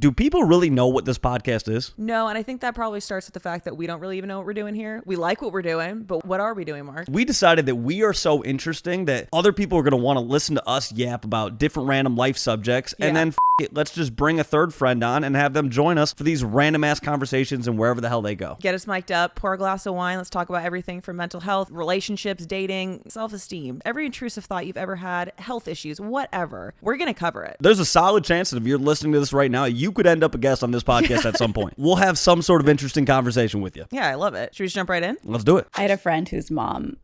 Do people really know what this podcast is? No, and I think that probably starts with the fact that we don't really even know what we're doing here. We like what we're doing, but what are we doing, Mark? We decided that we are so interesting that other people are going to want to listen to us yap about different random life subjects, and then let's just bring a third friend on and have them join us for these random-ass conversations and wherever the hell they go. Get us mic'd up, pour a glass of wine, let's talk about everything from mental health, relationships, dating, self-esteem, every intrusive thought you've ever had, health issues, whatever. We're going to cover it. There's a solid chance that if you're listening to this right now, you could end up a guest on this podcast at some point. We'll have some sort of interesting conversation with you. Yeah, I love it. Should we just jump right in? Let's do it. I had a friend whose mom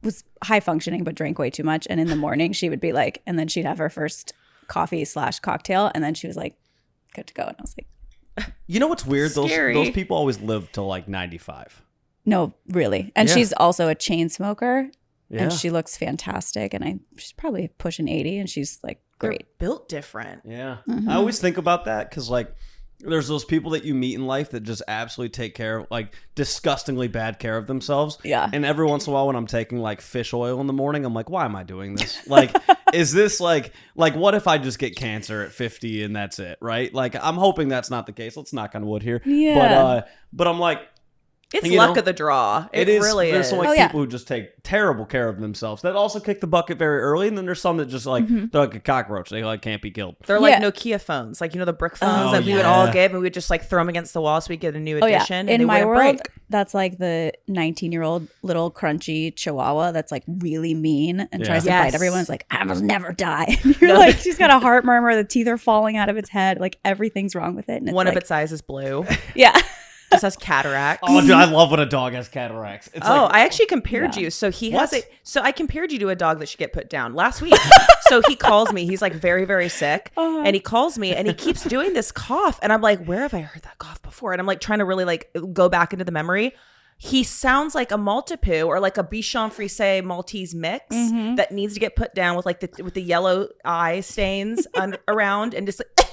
was high functioning but drank way too much, and in the morning she would be like, and then she'd have her first coffee/cocktail, and then she was like, good to go. And I was like, you know what's weird? Scary. Those people always live till like 95. no, really. And she's also a chain smoker, Yeah. and she looks fantastic, and she's probably pushing 80, and she's like great. They're built different. Yeah. I always think about that because like there's those people that you meet in life that just absolutely take care of, like disgustingly bad care of themselves. Yeah. And every once in a while when I'm taking like fish oil in the morning, I'm like, why am I doing this? Like, is this like what if I just get cancer at 50 and that's it, right? Like, I'm hoping that's not the case. Let's knock on wood here. Yeah. But I'm like, It's luck of the draw. It is. really There's is. some people who just take terrible care of themselves that also kick the bucket very early, and then there's some that just like they're like a cockroach. They like can't be killed. They're like Nokia phones, like the brick phones that we would all give, and we would just like throw them against the wall so we get a new edition. In and my world, break. that's like the 19-year-old little crunchy chihuahua that's like really mean and tries to bite everyone. It's like, I will never die. You're like, she's got a heart murmur, the teeth are falling out of its head, like everything's wrong with it. And it's one of its eyes is blue. Yeah. Just has cataracts. Oh, dude, I love when a dog has cataracts. It's I actually compared you. So he has it. So I compared you to a dog that should get put down last week. So he calls me. He's like very, very sick. And he calls me and he keeps doing this cough. And I'm like, where have I heard that cough before? And I'm like trying to really like go back into the memory. He sounds like a Maltipoo or like a Bichon Frise Maltese mix that needs to get put down with like the yellow eye stains around and just like.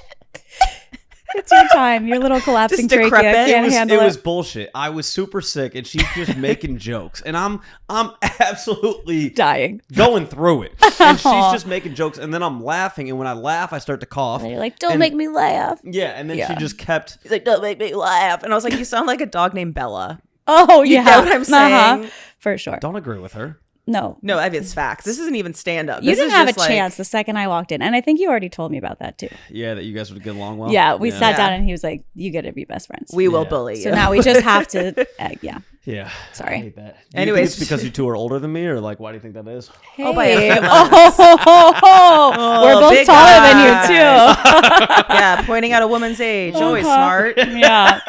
It's your time. Your little collapsing trachea can't handle it. It was bullshit. I was super sick, and she's just making jokes, and I'm absolutely dying, going through it. And she's just making jokes, and then I'm laughing, and when I laugh, I start to cough. And you're like, "Don't make me laugh." Yeah, and then she just kept. He's like, "Don't make me laugh," and I was like, "You sound like a dog named Bella." Oh, you know what I'm saying? For sure. Don't agree with her. No, I mean, it's facts. This isn't even stand up. You didn't have a chance the second I walked in, and I think you already told me about that too. Yeah, that you guys would get along well. Yeah, we sat down and he was like, "You got to be best friends. We will bully you." So now we just have to. Yeah. Sorry. I hate that. Anyways, it's because you two are older than me, or like, why do you think that is? Hey. Oh, by a few we're both taller than you too. Yeah, pointing out a woman's age, always smart. Yeah.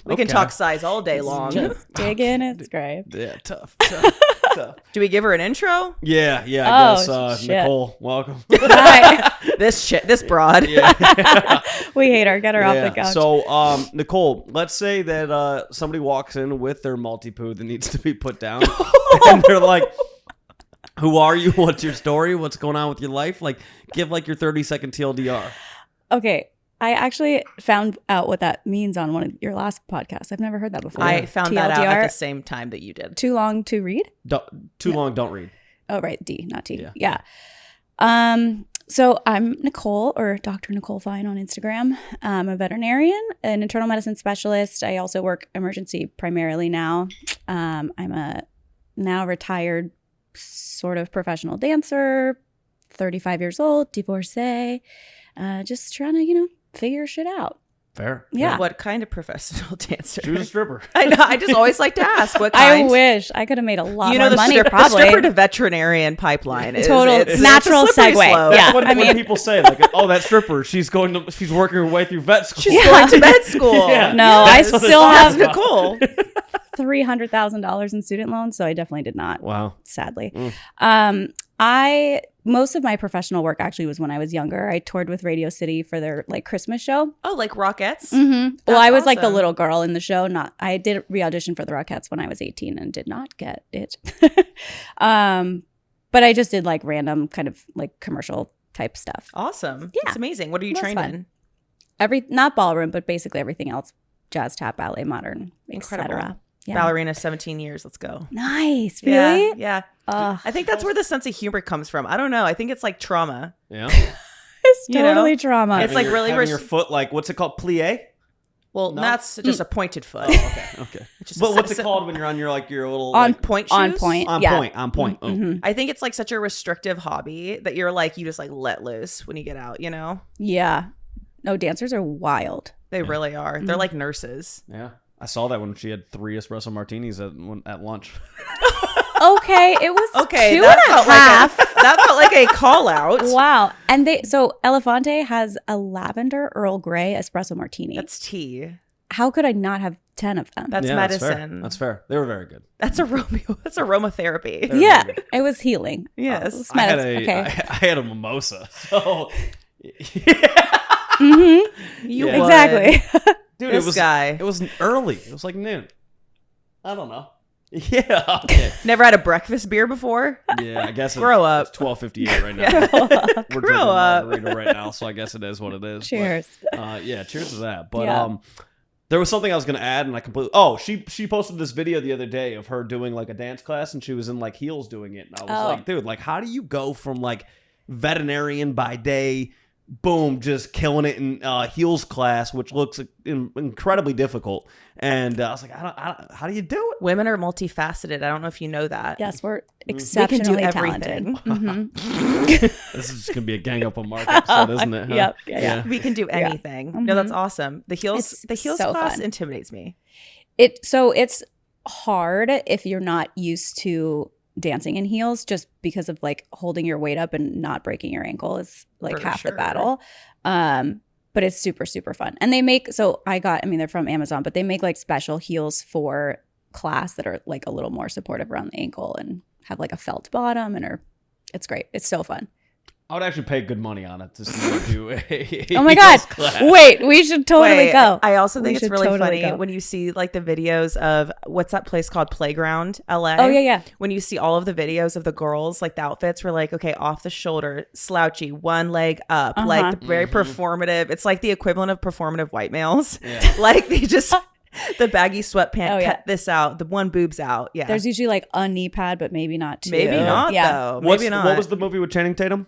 We can talk size all day long. Just dig in, it's great. Yeah, tough. Do we give her an intro? Yeah, I guess. Shit. Nicole, welcome. Hi. This broad. We hate her. Get her off the couch. So, Nicole, let's say that somebody walks in with their multi-poo that needs to be put down, and they're like, "Who are you? What's your story? What's going on with your life?" Like, give like your 30-second TLDR. Okay. I actually found out what that means on one of your last podcasts. I've never heard that before. I found TLDR, that out at the same time that you did. Too long to read? Too long, don't read. Oh, right. D, not T. Yeah. So I'm Nicole, or Dr. Nicole Fein on Instagram. I'm a veterinarian, an internal medicine specialist. I also work emergency primarily now. I'm a now retired sort of professional dancer, 35 years old, divorcee, just trying to, figure shit out. Fair. Yeah. What kind of professional dancer? She was a stripper. I know. I just always like to ask what kind. I wish I could have made a lot more the money. The probably stripper to veterinarian pipeline. It's natural it's a slippery segue. slope. Yeah. When people say like, "Oh, that stripper, she's working her way through vet school." She's going to med school. Yeah. No, I still have Nicole. $300,000 in student loans, so I definitely did not. Wow. Sadly. Most of my professional work actually was when I was younger. I toured with Radio City for their Christmas show. Oh, like Rockettes? Mm-hmm. Well, I was like the awesome. little girl in the show. I did re-audition for the Rockettes when I was 18 and did not get it. But I just did random kind of commercial type stuff. Awesome. Yeah. It's amazing. What are you trained in? Not ballroom, but basically everything else. Jazz, tap, ballet, modern, Incredible. etc. Yeah. Ballerina, 17 years. Let's go. Nice. Really? Yeah. I think that's where the sense of humor comes from. I don't know. I think it's like trauma. Yeah. is You know? totally trauma. It's like really having your foot like what's it called? Plie? Well, No? that's just a pointed foot. Okay. Just But a what's it set- called when you're on your like your little On like, point shoes? On point. on yeah. point? On point. Oh. Mhm. I think it's like such a restrictive hobby that you're like, you just like let loose when you get out, you know? Yeah. No, dancers are wild. They really are. They're like nurses. Yeah. I saw that when she had 3 espresso martinis at lunch. Okay, it was Okay, two that and a felt half. like that felt like a call out. Wow. And Elefante has a lavender Earl Grey espresso martini. That's tea. How could I not have 10 of them? That's Yeah, medicine. That's fair. They were very good. That's aromatherapy. They're yeah, very good. it was healing. Yes. It's I had medicine. I had a mimosa. So Mm-hmm. You Yeah. would. Exactly. dude, This guy. It was early. It was like noon. I don't know. Yeah. Okay. Never had a breakfast beer before? Yeah, I guess Grow up. It's 12:58 right now. We're drinking Grow up. margarita right now, so I guess it is what it is. Cheers. But, yeah, cheers to that. But Yeah. there was something I was gonna add, and I completely. Oh, she posted this video the other day of her doing like a dance class, and she was in like heels doing it, and I was like, dude, like, how do you go from like veterinarian by day? Boom, just killing it in heels class, which looks incredibly difficult. And I was like, how do you do it? Women are multifaceted. I don't know if you know that. Yes, we're We can do exceptionally everything. talented. This is just going to be a gang up on Mark episode, isn't it? Huh? Yep. Yeah. We can do anything. No, that's awesome. The heels It's class so fun. intimidates me. So it's hard if you're not used to dancing in heels, just because of like holding your weight up and not breaking your ankle is like For half sure. the battle. But it's super, super fun. And they make, they're from Amazon, but they make like special heels for class that are like a little more supportive around the ankle and have like a felt bottom it's great. It's so fun. I would actually pay good money on it to see her do a Oh my heels God. class. Wait, we should totally Wait, go. I also We think it's should really totally funny go. when you see like the videos of what's that place called Playground LA. Oh, yeah. When you see all of the videos of the girls, like the outfits were like, okay, off the shoulder, slouchy, one leg up, like very performative. It's like the equivalent of performative white males. Yeah. Like they just the baggy sweatpant Oh, yeah. cut this out, the one boob's out. Yeah. There's usually like a knee pad, but maybe not two. maybe not Yeah. though. What Maybe was the movie with Channing Tatum?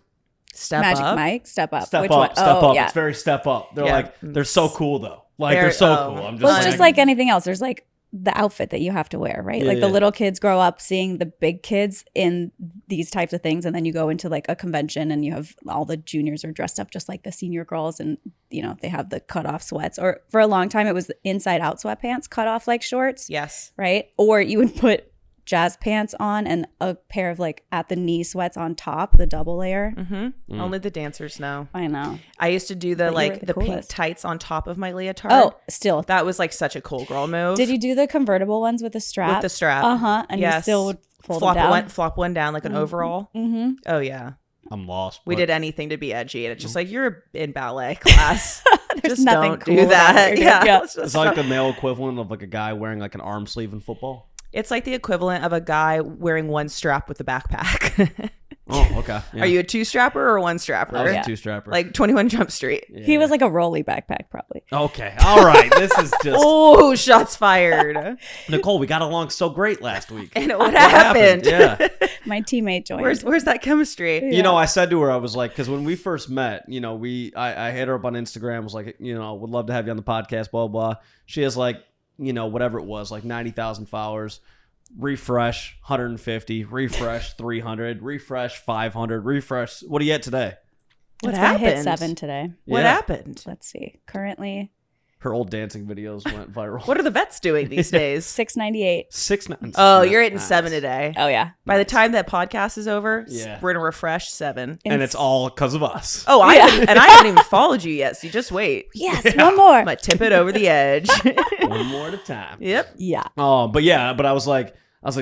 Step Magic Up? Mike, Step Up. Step Which Up. one? Step Oh, Up. yeah. It's very Step Up. They're Yeah. like, they're so cool though. Like, Very- they're so oh. cool. I'm just Well, it's saying. just like anything else. There's like the outfit that you have to wear, right? Yeah, Like the yeah. little kids grow up seeing the big kids in these types of things, and then you go into like a convention and you have all the juniors are dressed up just like the senior girls, and they have the cut off sweats. Or for a long time, it was the inside out sweatpants cut off like shorts, Yes. right? Or you would put jazz pants on and a pair of like at the knee sweats on top, the double layer. Mm-hmm. Only the dancers know. I know. I used to do But you the were the pink coolest. tights on top of my leotard. Oh, still. That was like such a cool girl move. Did you do the convertible ones with the strap? With the strap. And you still would fold flop them down. flop one down like an overall. Mm-hmm. Oh yeah. I'm lost. We but- did anything to be edgy, and it's just like you're in ballet class. There's just nothing don't cool do about that. it. Yeah. Yeah. Let's just It's like the male equivalent of like a guy wearing like an arm sleeve in football. It's like the equivalent of a guy wearing one strap with a backpack. Oh, okay. Yeah. Are you a two strapper or a one strapper? I was Yeah. a two-strapper. Like 21 Jump Street. He was like a rolly backpack, probably. Okay. All right. This is just Oh, shots fired. Nicole. We got along so great last week. And what happened? Yeah. My teammate joined. Where's that chemistry? You know, I said to her, I was like, because when we first met, I hit her up on Instagram, was like, would love to have you on the podcast, blah, blah. She has like, whatever it was, like 90,000 followers. Refresh 150, refresh 300, refresh 500, refresh. What are you at today? What It's gonna hit happened? 7 today. What Yeah. happened? Let's see. Currently Her old dancing videos went viral. What are the vets doing these days? 698. 6 months. Oh, you're hitting 7 today. Oh yeah. By the time that podcast is over, Yeah. we're gonna refresh 7. And it's all because of us. Oh, I haven't even followed you yet, so you just wait. Yes, one more. I'm gonna tip it over the edge. One more at a time. Yep. Yeah. Oh, but I was like,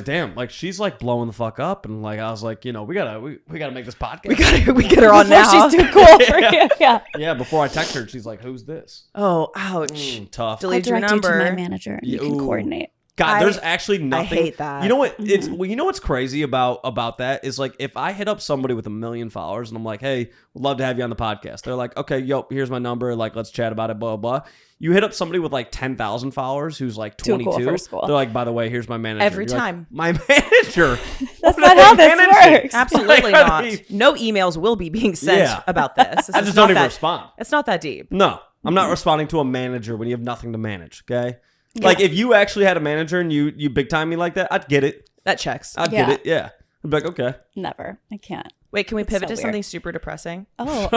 damn, like she's like blowing the fuck up, and like I was like, we gotta make this podcast. We get her on Before now. she's too cool for you. Yeah. Yeah, before I text her, she's like, who's this? Oh, ouch. Tough. I'll Delete your direct you to my number. manager and you Ooh. can coordinate. God, there's actually nothing. I hate that. You know what? It's you know what's crazy about that is like if I hit up somebody with 1 million followers and I'm like, hey, would love to have you on the podcast. They're like, okay, yo, here's my number. Like, let's chat about it. Blah blah. You hit up somebody with like 10,000 followers who's like 22. Too cool for school. They're like, by the way, here's my manager. Every You're time. like, my manager. That's not how this works. Absolutely Like, not. No emails will be being sent Yeah. about this. I just don't even respond. It's not that deep. No, I'm not responding to a manager when you have nothing to manage. Okay. Like if you actually had a manager and you big time me like that, I'd get it. That checks. I'd get it. Yeah. I'd be like, okay. Never. I can't. Wait, can we pivot so to something super depressing? Oh.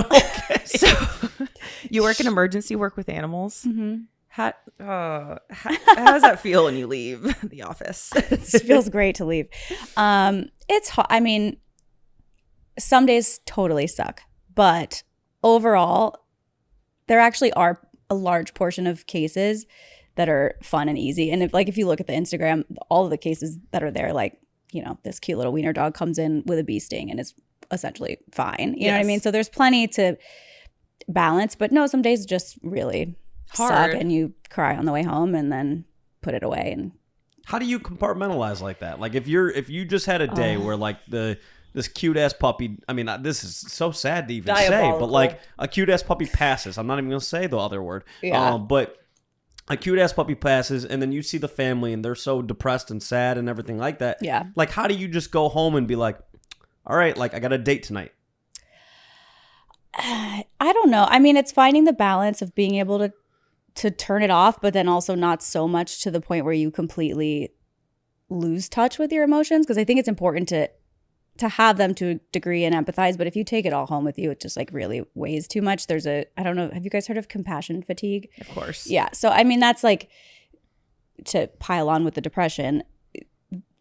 So you work in emergency work with animals. Mm-hmm. How does that feel when you leave the office? It feels great to leave. It's hard. I mean, some days totally suck, but overall, there actually are a large portion of cases that are fun and easy. And if you look at the Instagram, all of the cases that are there, like, you know, this cute little wiener dog comes in with a bee sting and is essentially fine. You know what I mean? So there's plenty to balance, but no, some days just really hard suck and you cry on the way home and then put it away. And how do you compartmentalize like that? Like if you just had a day where like this cute ass puppy, I mean, this is so sad to even say, but like a cute ass puppy passes. I'm not even gonna say the other word. Yeah. But a cute ass puppy passes, and then you see the family, and they're so depressed and sad and everything like that. Yeah. Like, how do you just go home and be like, all right, like I got a date tonight? I don't know. I mean, it's finding the balance of being able to turn it off, but then also not so much to the point where you completely lose touch with your emotions. Because I think it's important to have them to a degree and empathize, but if you take it all home with you, it just like really weighs too much. I don't know, have you guys heard of compassion fatigue? Of course. Yeah. So, I mean, that's like, to pile on with the depression,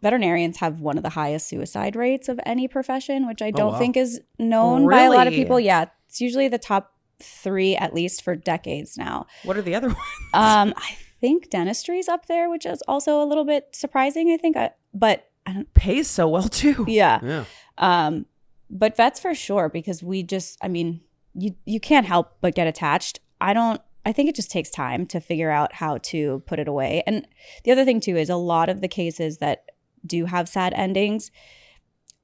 veterinarians have one of the highest suicide rates of any profession, which I don't think is known by a lot of people. Yeah. It's usually the top 3, at least for decades now. What are the other ones? I think dentistry's up there, which is also a little bit surprising, I think. But pays so well too. Yeah. But vets for sure, because we just, I mean, you can't help but get attached. I think it just takes time to figure out how to put it away. And the other thing too is a lot of the cases that do have sad endings,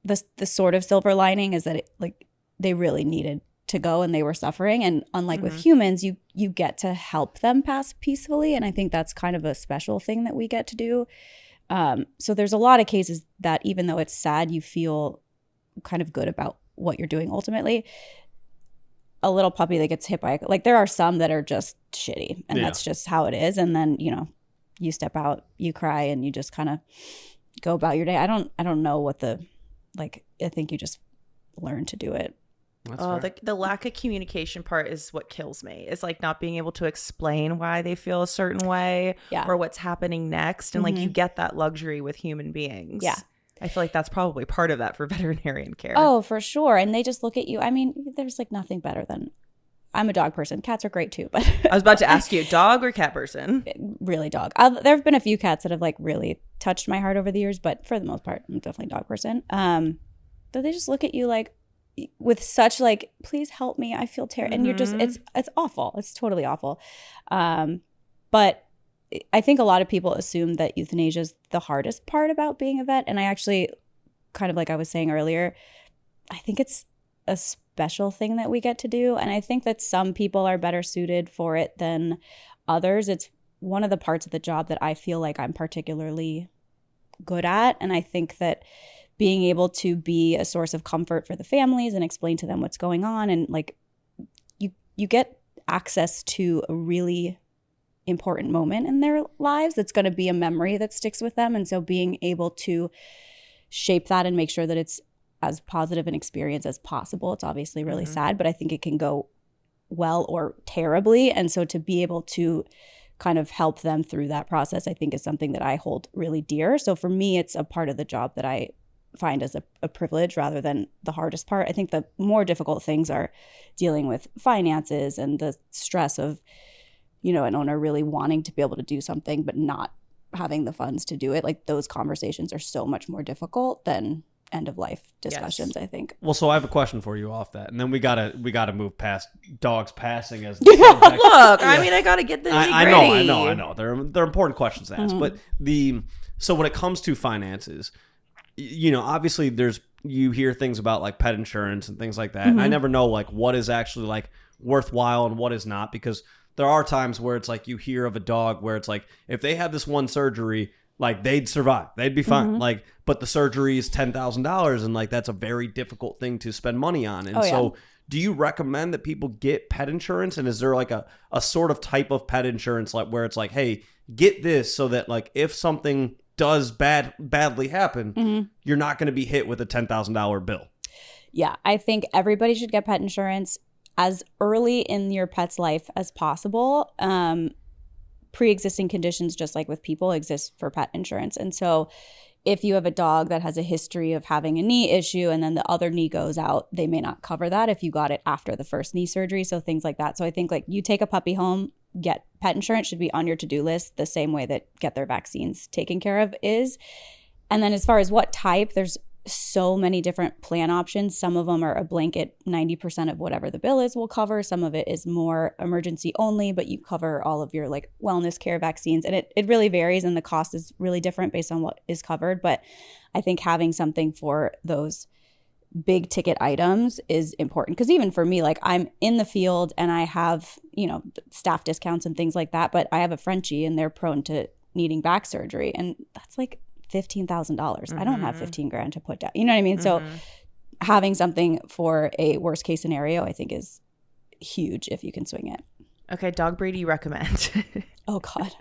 the sort of silver lining is that they really needed to go and they were suffering. And unlike with humans, you get to help them pass peacefully. And I think that's kind of a special thing that we get to do. So there's a lot of cases that even though it's sad, you feel kind of good about what you're doing ultimately. A little puppy that gets hit by like there are some that are just shitty and that's just how it is. And then, you know, you step out, you cry, and you just kind of go about your day. I don't know what I think you just learn to do it. The lack of communication part is what kills me. It's like not being able to explain why they feel a certain way or what's happening next. And like you get that luxury with human beings. Yeah. I feel like that's probably part of that for veterinarian care. Oh, for sure. And they just look at you. I mean, there's like nothing better than, I'm a dog person. Cats are great too. But I was about to ask you, dog or cat person? Really dog. There have been a few cats that have like really touched my heart over the years, but for the most part, I'm definitely a dog person. But they just look at you like, with such like, please help me, I feel terrible. And you're just, it's awful. It's totally awful. But I think a lot of people assume that euthanasia is the hardest part about being a vet. And I actually, kind of like I was saying earlier, I think it's a special thing that we get to do. And I think that some people are better suited for it than others. It's one of the parts of the job that I feel like I'm particularly good at. And I think that being able to be a source of comfort for the families and explain to them what's going on, and like you get access to a really important moment in their lives that's going to be a memory that sticks with them. And so being able to shape that and make sure that it's as positive an experience as possible. It's obviously really sad, but I think it can go well or terribly. And so to be able to kind of help them through that process, I think is something that I hold really dear. So for me, it's a part of the job that I find as a privilege rather than the hardest part. I think the more difficult things are dealing with finances and the stress of, you know, an owner really wanting to be able to do something but not having the funds to do it. Like those conversations are so much more difficult than end of life discussions, I think. Well, so I have a question for you off that, and then we gotta move past dogs passing as Look, I mean, I gotta get the I know. They're important questions to ask, but so when it comes to finances, obviously you hear things about like pet insurance and things like that, and I never know like what is actually like worthwhile and what is not, because there are times where it's like you hear of a dog where it's like if they had this one surgery, like they'd survive, they'd be fine, like, but the surgery is $10,000 and like that's a very difficult thing to spend money on. And do you recommend that people get pet insurance? And is there like a sort of type of pet insurance like where it's like, hey, get this so that like if something does badly happen, you're not going to be hit with a $10,000 bill? Yeah, I think everybody should get pet insurance as early in your pet's life as possible. Pre-existing conditions, just like with people, exist for pet insurance. And so if you have a dog that has a history of having a knee issue and then the other knee goes out, they may not cover that if you got it after the first knee surgery. So things like that. So I think like you take a puppy home, get pet insurance should be on your to-do list the same way that get their vaccines taken care of is. And then as far as what type, there's so many different plan options. Some of them are a blanket 90% of whatever the bill is will cover. Some of it is more emergency only, but you cover all of your like wellness care vaccines. And it really varies and the cost is really different based on what is covered. But I think having something for those big ticket items is important, because even for me, like I'm in the field and I have, staff discounts and things like that, but I have a Frenchie and they're prone to needing back surgery. And that's like $15,000. I don't have $15,000 to put down. You know what I mean? So having something for a worst case scenario, I think is huge if you can swing it. Okay, dog breed do you recommend? Oh God.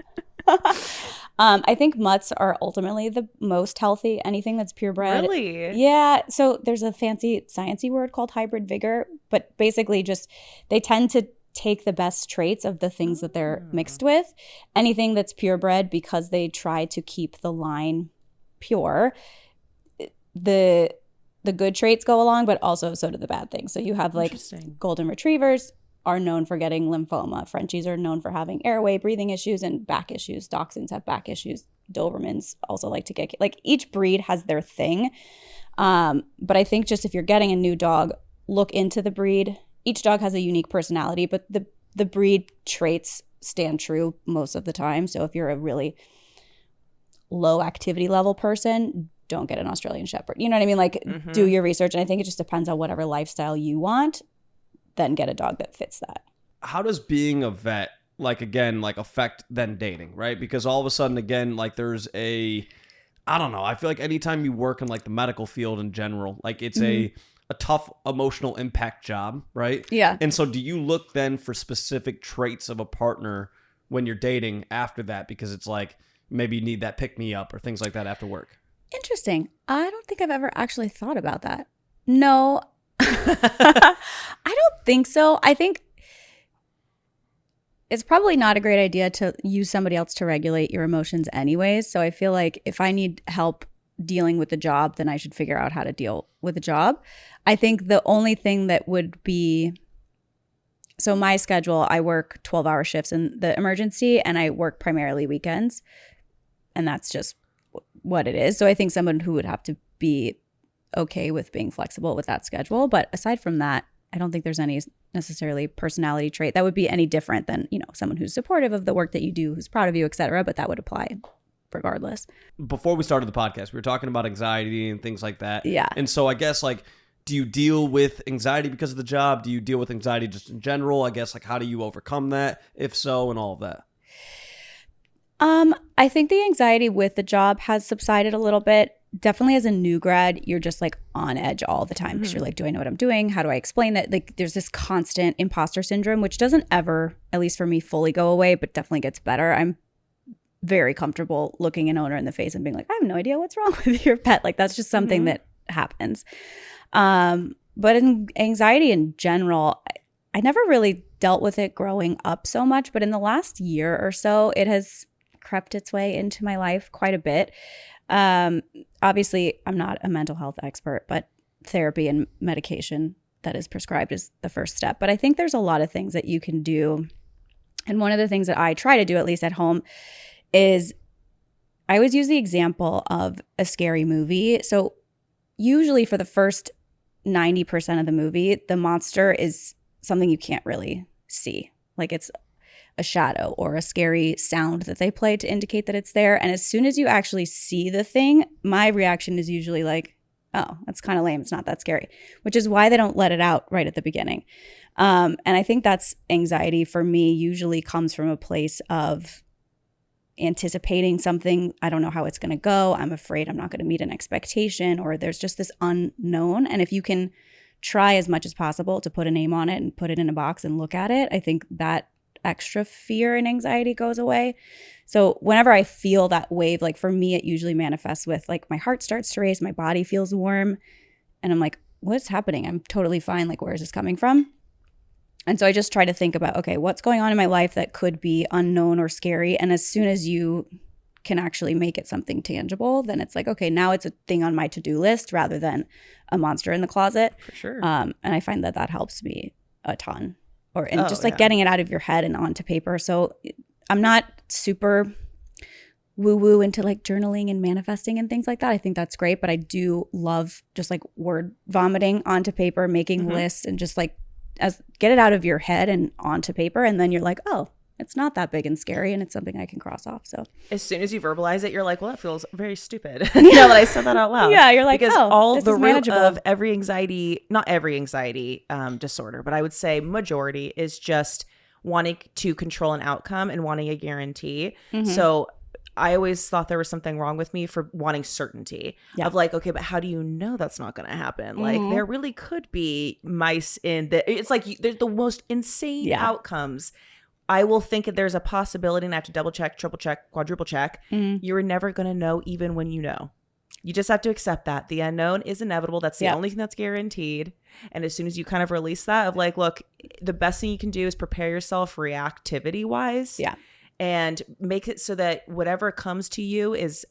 I think mutts are ultimately the most healthy. Anything that's purebred. Really? Yeah. So there's a fancy sciencey word called hybrid vigor, but basically just they tend to take the best traits of the things that they're mixed with. Anything that's purebred, because they try to keep the line pure, the good traits go along, but also so do the bad things. So you have like golden retrievers are known for getting lymphoma. Frenchies are known for having airway, breathing issues, and back issues. Dachshunds have back issues. Dobermans also like to get, like, each breed has their thing. But I think just if you're getting a new dog, look into the breed. Each dog has a unique personality, but the breed traits stand true most of the time. So if you're a really low activity level person, don't get an Australian Shepherd. You know what I mean? Like, do your research. And I think it just depends on whatever lifestyle you want. Then get a dog that fits that. How does being a vet, like, again, like, affect then dating, right? Because all of a sudden, again, like, there's I don't know. I feel like anytime you work in like the medical field in general, like it's a tough emotional impact job, right? Yeah. And so do you look then for specific traits of a partner when you're dating after that? Because it's like, maybe you need that pick me up or things like that after work. Interesting. I don't think I've ever actually thought about that. No, I don't think so. I think it's probably not a great idea to use somebody else to regulate your emotions anyways. So I feel like if I need help dealing with the job, then I should figure out how to deal with the job. I think the only thing that would be, so my schedule, I work 12-hour shifts in the emergency and I work primarily weekends. And that's just what it is. So I think someone who would have to be okay with being flexible with that schedule. But aside from that, I don't think there's any necessarily personality trait that would be any different than, someone who's supportive of the work that you do, who's proud of you, et cetera. But that would apply regardless. Before we started the podcast, we were talking about anxiety and things like that. Yeah. And so I guess, like, do you deal with anxiety because of the job? Do you deal with anxiety just in general? I guess, like, how do you overcome that, if so, and all of that? I think the anxiety with the job has subsided a little bit. Definitely as a new grad, you're just like on edge all the time because you're like, do I know what I'm doing? How do I explain that? Like, there's this constant imposter syndrome, which doesn't ever, at least for me, fully go away, but definitely gets better. I'm very comfortable looking an owner in the face and being like, I have no idea what's wrong with your pet. Like, that's just something that happens. But in anxiety in general, I never really dealt with it growing up so much, but in the last year or so, it has crept its way into my life quite a bit. Obviously, I'm not a mental health expert, but therapy and medication that is prescribed is the first step. But I think there's a lot of things that you can do. And one of the things that I try to do, at least at home, is I always use the example of a scary movie. So usually for the first 90% of the movie, the monster is something you can't really see. Like it's a shadow or a scary sound that they play to indicate that it's there. And as soon as you actually see the thing, my reaction is usually like, oh, that's kind of lame. It's not that scary, which is why they don't let it out right at the beginning. And I think that's anxiety for me usually comes from a place of anticipating something. I don't know how it's going to go. I'm afraid I'm not going to meet an expectation, or there's just this unknown. And if you can try as much as possible to put a name on it and put it in a box and look at it, I think that extra fear and anxiety goes away. So whenever I feel that wave, like for me, it usually manifests with like my heart starts to race, my body feels warm, and I'm like, what's happening? I'm totally fine. Like, where is this coming from? And so I just try to think about, okay, what's going on in my life that could be unknown or scary? And as soon as you can actually make it something tangible, then it's like, okay, now it's a thing on my to-do list rather than a monster in the closet. For sure. And I find that helps me a ton. Getting it out of your head and onto paper. So I'm not super woo-woo into like journaling and manifesting and things like that. I think that's great, but I do love just like word vomiting onto paper, making lists, and just like get it out of your head and onto paper, and then you're like, oh, it's not that big and scary, and it's something I can cross off. So as soon as you verbalize it, you're like, well, that feels very stupid. That I said that out loud. Yeah, you're like, because oh, all this the is root manageable. of every anxiety, not every anxiety disorder, but I would say majority is just wanting to control an outcome and wanting a guarantee. So I always thought there was something wrong with me for wanting certainty of like, okay, but how do you know that's not going to happen? Like there really could be mice in it's like there's the most insane outcomes. I will think that there's a possibility, and I have to double check, triple check, quadruple check. You're never going to know even when you know. You just have to accept that. The unknown is inevitable. That's the only thing that's guaranteed. And as soon as you kind of release that of like, look, the best thing you can do is prepare yourself reactivity-wise. Yeah. And make it so that whatever comes to you is,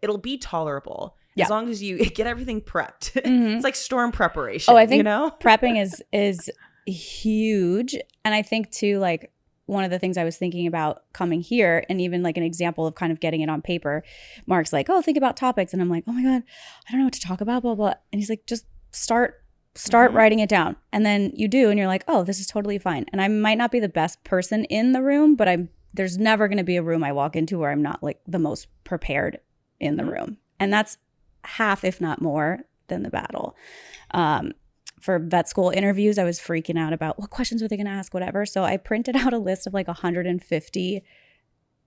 it'll be tolerable. Yeah. As long as you get everything prepped. It's like storm preparation. Oh, I think prepping is huge. And I think too, like, one of the things I was thinking about coming here, and even like an example of kind of getting it on paper, Mark's like, oh, think about topics. And I'm like, oh my God, I don't know what to talk about, blah, blah. And he's like, just start writing it down. And then you do, and you're like, oh, this is totally fine. And I might not be the best person in the room, but there's never going to be a room I walk into where I'm not like the most prepared in the room. And that's half, if not more, than the battle. For vet school interviews, I was freaking out about what questions were they going to ask, whatever. So I printed out a list of like 150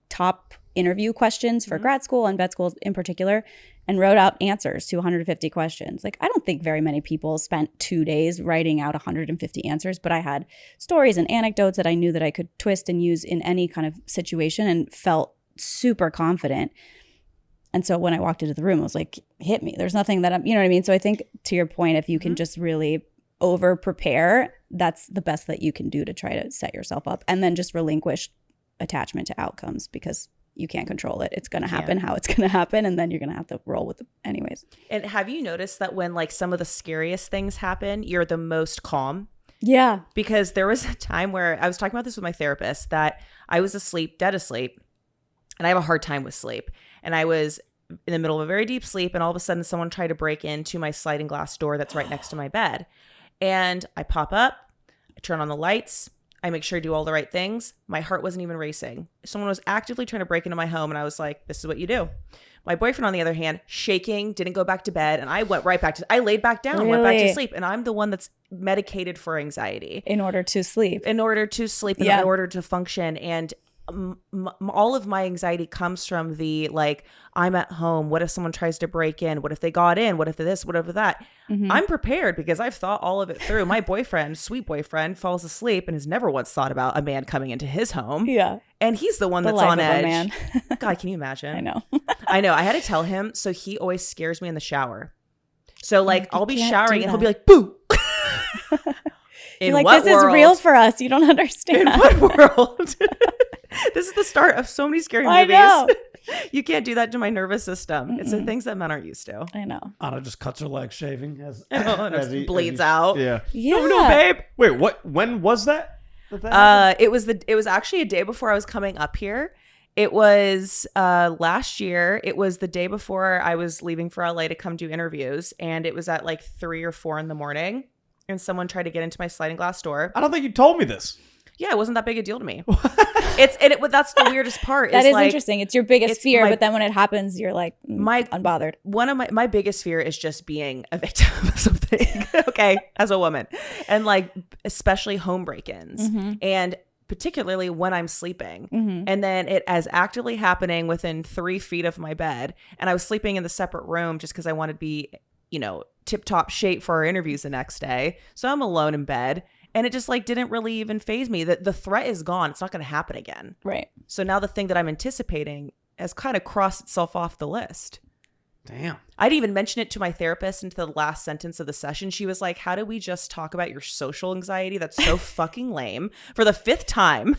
top interview questions for grad school and vet schools in particular, and wrote out answers to 150 questions. Like, I don't think very many people spent 2 days writing out 150 answers, but I had stories and anecdotes that I knew that I could twist and use in any kind of situation, and felt super confident. And so when I walked into the room, I was like, hit me. There's nothing that you know what I mean? So I think, to your point, if you can just really over prepare, that's the best that you can do to try to set yourself up, and then just relinquish attachment to outcomes, because you can't control it. It's going to happen how it's going to happen, and then you're going to have to roll with it anyways. And have you noticed that when like some of the scariest things happen, you're the most calm? Yeah. Because there was a time where I was talking about this with my therapist, that I was asleep, dead asleep, and I have a hard time with sleep. And I was in the middle of a very deep sleep, and all of a sudden someone tried to break into my sliding glass door that's right next to my bed. And I pop up, I turn on the lights, I make sure I do all the right things. My heart wasn't even racing. Someone was actively trying to break into my home, and I was like, this is what you do. My boyfriend, on the other hand, shaking, didn't go back to bed, and I went right back to, I laid back down, went back to sleep. And I'm the one that's medicated for anxiety. In order to sleep. In order to sleep, in order to function. And all of my anxiety comes from the like, I'm at home, what if someone tries to break in, what if they got in, what if this, what if that. I'm prepared because I've thought all of it through. My boyfriend, sweet boyfriend, falls asleep and has never once thought about a man coming into his home. And he's the one that's on edge. Man. God, can you imagine? I know I had to tell him, so he always scares me in the shower. So like, I'll be showering and he'll be like, boo. You're like, this is real for us, you don't understand. In what world? This is the start of so many scary movies. I know. You can't do that to my nervous system. It's the things that men aren't used to. I know. Anna just cuts her leg shaving as he bleeds out. Yeah. No, babe. Wait, what? When was that? It was actually a day before I was coming up here, It was last year. It was the day before I was leaving for LA to come do interviews. And it was at like 3 or 4 in the morning. And someone tried to get into my sliding glass door. I don't think you told me this. Yeah, it wasn't that big a deal to me. That's the weirdest part. That is interesting. It's your biggest fear, but then when it happens, you're like unbothered. One of my biggest fear is just being a victim of something. Okay, as a woman, and like especially home break-ins, and particularly when I'm sleeping, and then it as actively happening within 3 feet of my bed, and I was sleeping in the separate room just because I wanted to be, tip-top shape for our interviews the next day. So I'm alone in bed. And it just like didn't really even faze me. That the threat is gone. It's not going to happen again. Right. So now the thing that I'm anticipating has kind of crossed itself off the list. Damn. I didn't even mention it to my therapist until the last sentence of the session. She was like, how did we just talk about your social anxiety? That's so fucking lame for the 5th time.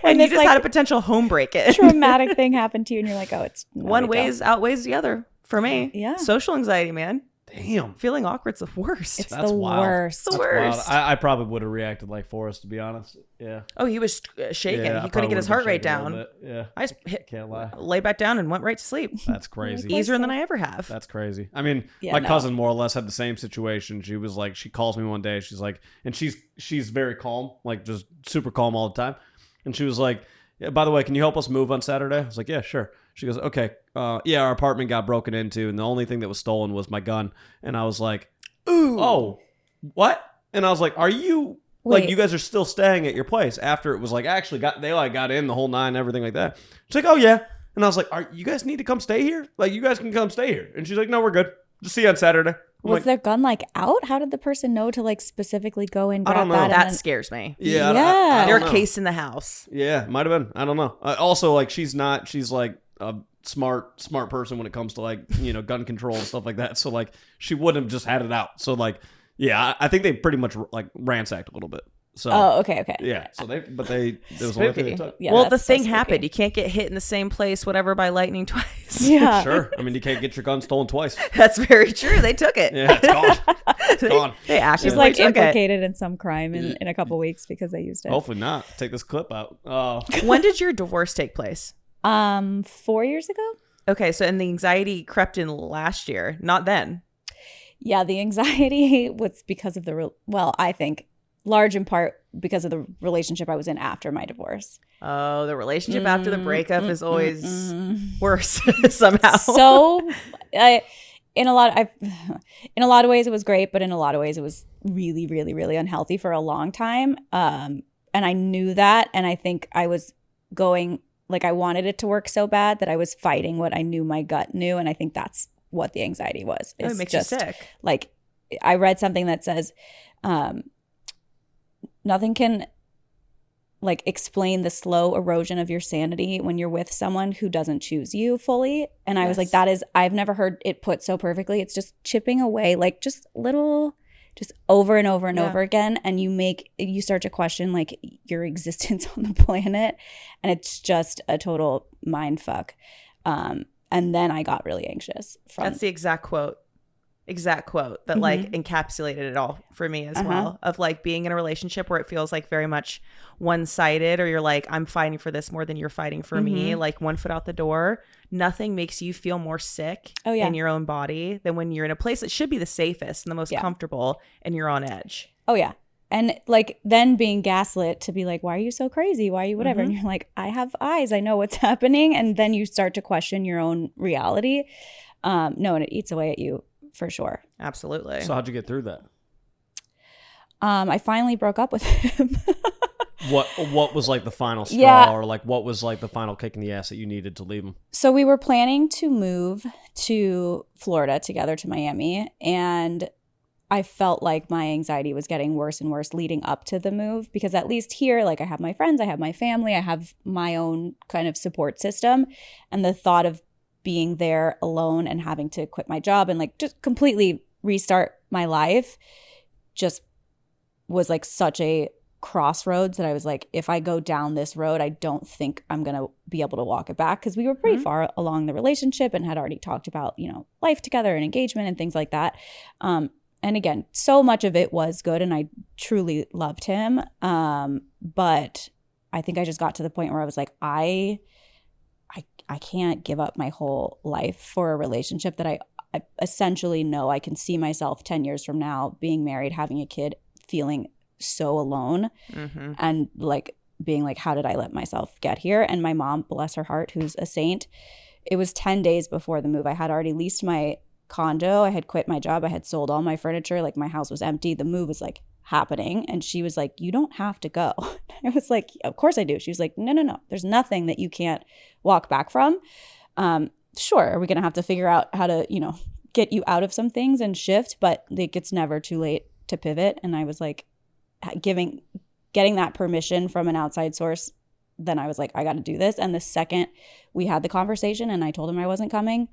And you just had a potential home break-in. Traumatic thing happened to you and you're like, oh, it's one outweighs the other for me. Yeah. Social anxiety, man. Damn. Feeling awkward's the worst. It's the worst. It's the worst. I probably would have reacted like Forrest, to be honest. Yeah. Oh, he was shaking. Yeah, he couldn't get his heart rate down. Yeah. I just Can't lie. lay back down and went right to sleep. That's crazy. Easier than I ever have. That's crazy. I mean, my cousin more or less had the same situation. She was like, she calls me one day. She's like, and she's very calm, like just super calm all the time. And she was like, yeah, by the way, can you help us move on Saturday? I was like, yeah, sure. She goes, okay. Yeah, our apartment got broken into, and the only thing that was stolen was my gun. And I was like, ooh. Oh, what? And I was like, are you, like, you guys are still staying at your place after it was like, actually they got in the whole 9 and everything like that. She's like, oh, yeah. And I was like, you guys need to come stay here? Like, you guys can come stay here. And she's like, no, we're good. Just see you on Saturday. Was their gun like out? How did the person know to like specifically go and grab I don't know. that? That scares me. Yeah. They're cased in the house. Yeah, might have been. I don't know. Also, like, she's like a smart person when it comes to like, gun control and stuff like that. So like she wouldn't have just had it out. So like, yeah, I think they pretty much like ransacked a little bit. So okay. Yeah. So there was one thing they took. Yeah, well, the thing happened. You can't get hit in the same place, whatever, by lightning twice. Yeah. Sure. I mean, you can't get your gun stolen twice. That's very true. They took it. Yeah, it's gone. It's gone. They actually She's like implicated in some crime in a couple weeks because they used it. Hopefully not. Take this clip out. When did your divorce take place? 4 years ago. Okay, so and the anxiety crept in last year, not then. Yeah, the anxiety was because of I think large in part because of the relationship I was in after my divorce. Oh, the relationship after the breakup is always worse somehow. So, in a lot of ways it was great, but in a lot of ways it was really, really, really unhealthy for a long time. And I knew that, and I think I was going like I wanted it to work so bad that I was fighting what I knew my gut knew, and I think that's what the anxiety was. It makes you sick. Like I read something that says nothing can like explain the slow erosion of your sanity when you're with someone who doesn't choose you fully. And I was like, I've never heard it put so perfectly. It's just chipping away, like just over and over and over again. And you start to question like your existence on the planet. And it's just a total mind fuck. And then I got really anxious. That's the exact quote that like encapsulated it all for me as well, of like being in a relationship where it feels like very much one-sided, or you're like, I'm fighting for this more than you're fighting for me, like one foot out the door. Nothing makes you feel more sick in your own body than when you're in a place that should be the safest and the most comfortable and you're on edge. Oh yeah. And like then being gaslit to be like, why are you so crazy? Why are you whatever? And you're like, I have eyes. I know what's happening. And then you start to question your own reality. And it eats away at you for sure. Absolutely. So how'd you get through that? I finally broke up with him. What was like the final straw, or like what was like the final kick in the ass that you needed to leave him? So we were planning to move to Florida together, to Miami, and I felt like my anxiety was getting worse and worse leading up to the move, because at least here, like I have my friends, I have my family, I have my own kind of support system, and the thought of being there alone and having to quit my job and like just completely restart my life just was like such a crossroads that I was like, if I go down this road, I don't think I'm going to be able to walk it back, because we were pretty far along the relationship and had already talked about, life together and engagement and things like that. And again, so much of it was good and I truly loved him. But I think I just got to the point where I was like, I can't give up my whole life for a relationship that I essentially know I can see myself 10 years from now being married, having a kid, feeling so alone, and like being like, how did I let myself get here? And my mom, bless her heart, who's a saint, it was 10 days before the move. I had already leased my condo. I had quit my job. I had sold all my furniture. Like my house was empty. The move was like happening. And she was like, you don't have to go. I was like, of course I do. She was like, no. There's nothing that you can't walk back from. Sure, are we going to have to figure out how to, get you out of some things and shift, but like it's never too late to pivot. And I was like, getting that permission from an outside source, then I was like, I got to do this. And the second we had the conversation and I told him I wasn't coming,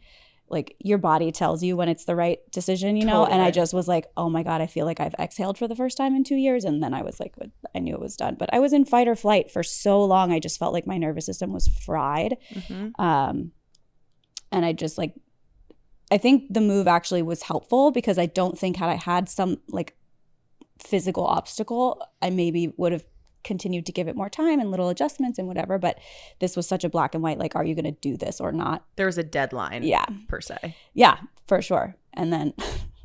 like your body tells you when it's the right decision, Totally. And I just was like, oh my God, I feel like I've exhaled for the first time in 2 years. And then I was like, I knew it was done. But I was in fight or flight for so long. I just felt like my nervous system was fried. And I just like, I think the move actually was helpful because I don't think had I had some like physical obstacle, I maybe would have continued to give it more time and little adjustments and whatever. But this was such a black and white, like, are you going to do this or not? There was a deadline. Yeah. Per se. Yeah, for sure. And then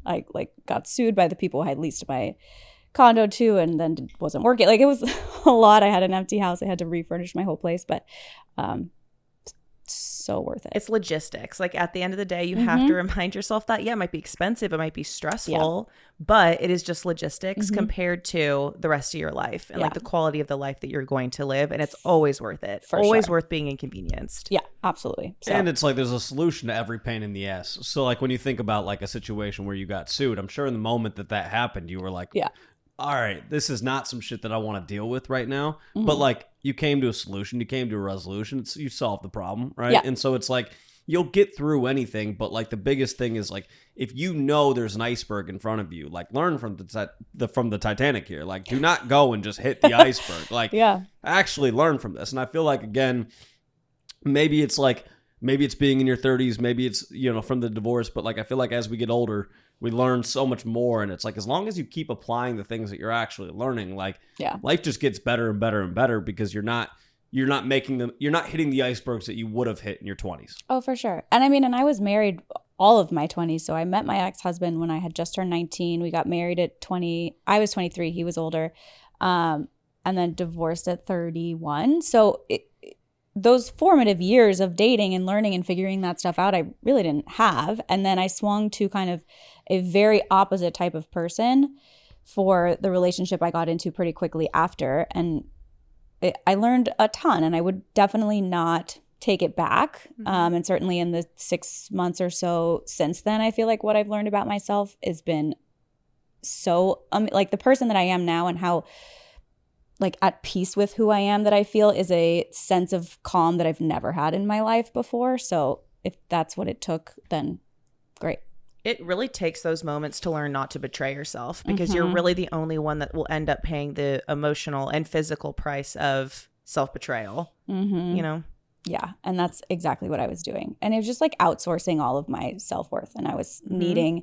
I like got sued by the people I had leased my condo to, and then it wasn't working. Like it was a lot. I had an empty house. I had to refurnish my whole place, but so worth it. It's logistics. Like at the end of the day, you have to remind yourself that, yeah, it might be expensive, it might be stressful, but it is just logistics compared to the rest of your life and like the quality of the life that you're going to live. And it's always worth it. Always worth being inconvenienced. Yeah, absolutely. So. And it's like there's a solution to every pain in the ass. So like when you think about like a situation where you got sued, I'm sure in the moment that happened, you were like, all right, this is not some shit that I want to deal with right now. But like you came to a solution, you came to a resolution, you solved the problem, right? Yeah. And so it's like you'll get through anything, but like the biggest thing is like if you know there's an iceberg in front of you, like learn from the Titanic here. Like do not go and just hit the iceberg. Like actually learn from this. And I feel like again, maybe it's being in your 30s, maybe it's from the divorce, but like I feel like as we get older, we learn so much more, and it's like as long as you keep applying the things that you're actually learning, like life just gets better and better and better because you're not hitting the icebergs that you would have hit in your 20s. Oh, for sure. And I mean, and I was married all of my 20s, so I met my ex-husband when I had just turned 19. We got married at 20. I was 23. He was older, and then divorced at 31. So those formative years of dating and learning and figuring that stuff out, I really didn't have. And then I swung to kind of a very opposite type of person for the relationship I got into pretty quickly after. And I learned a ton, and I would definitely not take it back. And certainly in the 6 months or so since then, I feel like what I've learned about myself has been so like the person that I am now and how like at peace with who I am that I feel is a sense of calm that I've never had in my life before. So if that's what it took, then great. It really takes those moments to learn not to betray yourself because you're really the only one that will end up paying the emotional and physical price of self-betrayal, Yeah. And that's exactly what I was doing. And it was just like outsourcing all of my self-worth. And I was needing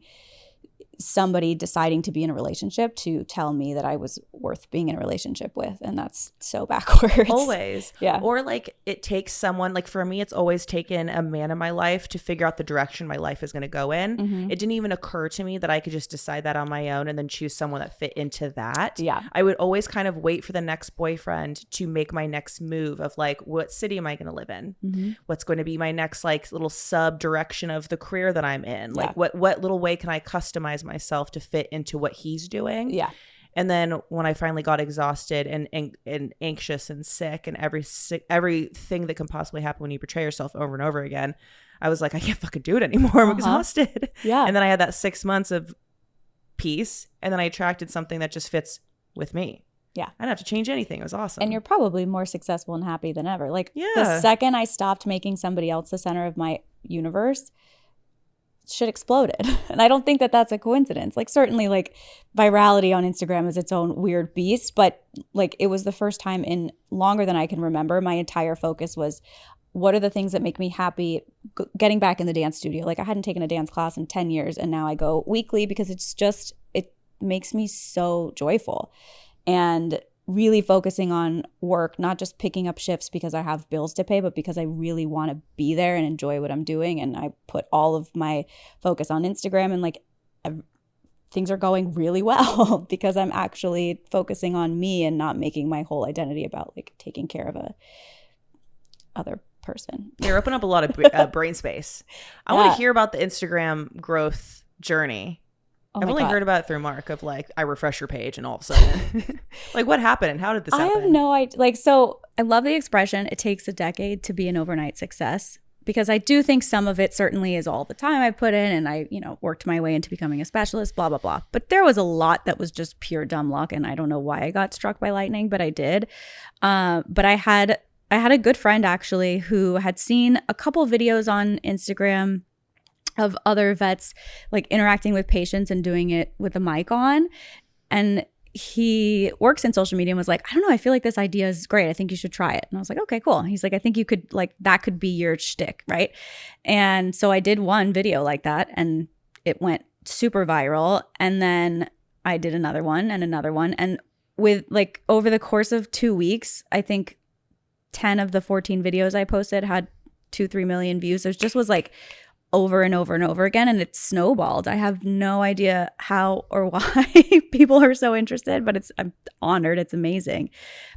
somebody deciding to be in a relationship to tell me that I was worth being in a relationship with. And that's so backwards. Always. Yeah. Or like it takes someone, like for me, it's always taken a man in my life to figure out the direction my life is going to go in. It didn't even occur to me that I could just decide that on my own and then choose someone that fit into that. Yeah. I would always kind of wait for the next boyfriend to make my next move of like, what city am I going to live in? What's going to be my next like little sub direction of the career that I'm in? Like what little way can I customize myself to fit into what he's doing? Yeah. And then when I finally got exhausted and anxious and sick and everything that can possibly happen when you betray yourself over and over again, I was like, I can't fucking do it anymore. I'm exhausted. Yeah. And then I had that 6 months of peace, and then I attracted something that just fits with me. Yeah. I didn't have to change anything. It was awesome. And you're probably more successful and happy than ever. Like the second I stopped making somebody else the center of my universe, shit exploded. And I don't think that that's a coincidence. Like certainly like virality on Instagram is its own weird beast, but like it was the first time in longer than I can remember, my entire focus was what are the things that make me happy getting back in the dance studio. Like I hadn't taken a dance class in 10 years and now I go weekly because it makes me so joyful. And really focusing on work, not just picking up shifts because I have bills to pay, but because I really want to be there and enjoy what I'm doing. And I put all of my focus on Instagram, and like things are going really well because I'm actually focusing on me and not making my whole identity about like taking care of a other person. You're opening up a lot of brain space. I want to hear about the Instagram growth journey. I've only heard about it through Mark of like, I refresh your page and all of a sudden, like what happened and how did this happen? I have no idea. Like, so I love the expression, it takes a decade to be an overnight success, because I do think some of it certainly is all the time I put in, and I, worked my way into becoming a specialist, blah, blah, blah. But there was a lot that was just pure dumb luck. And I don't know why I got struck by lightning, but I did. But I had a good friend actually who had seen a couple videos on Instagram of other vets like interacting with patients and doing it with a mic on. And he works in social media and was like, I don't know, I feel like this idea is great. I think you should try it. And I was like, okay, cool. He's like, I think you could, like, that could be your shtick, right? And so I did one video like that and it went super viral. And then I did another one. And with like over the course of 2 weeks, I think 10 of the 14 videos I posted had 2-3 million views. So it just was like over and over and over again, and it snowballed. I have no idea how or why people are so interested, but I'm honored. It's amazing.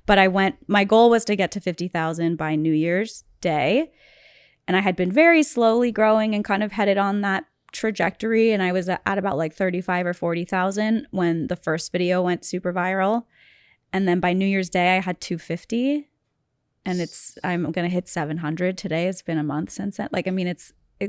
But my goal was to get to 50,000 by New Year's Day, and I had been very slowly growing and kind of headed on that trajectory, and I was at about like 35 or 40,000 when the first video went super viral. And then by New Year's Day I had 250, and I'm gonna hit 700 today. It's been a month since then. Like, I mean,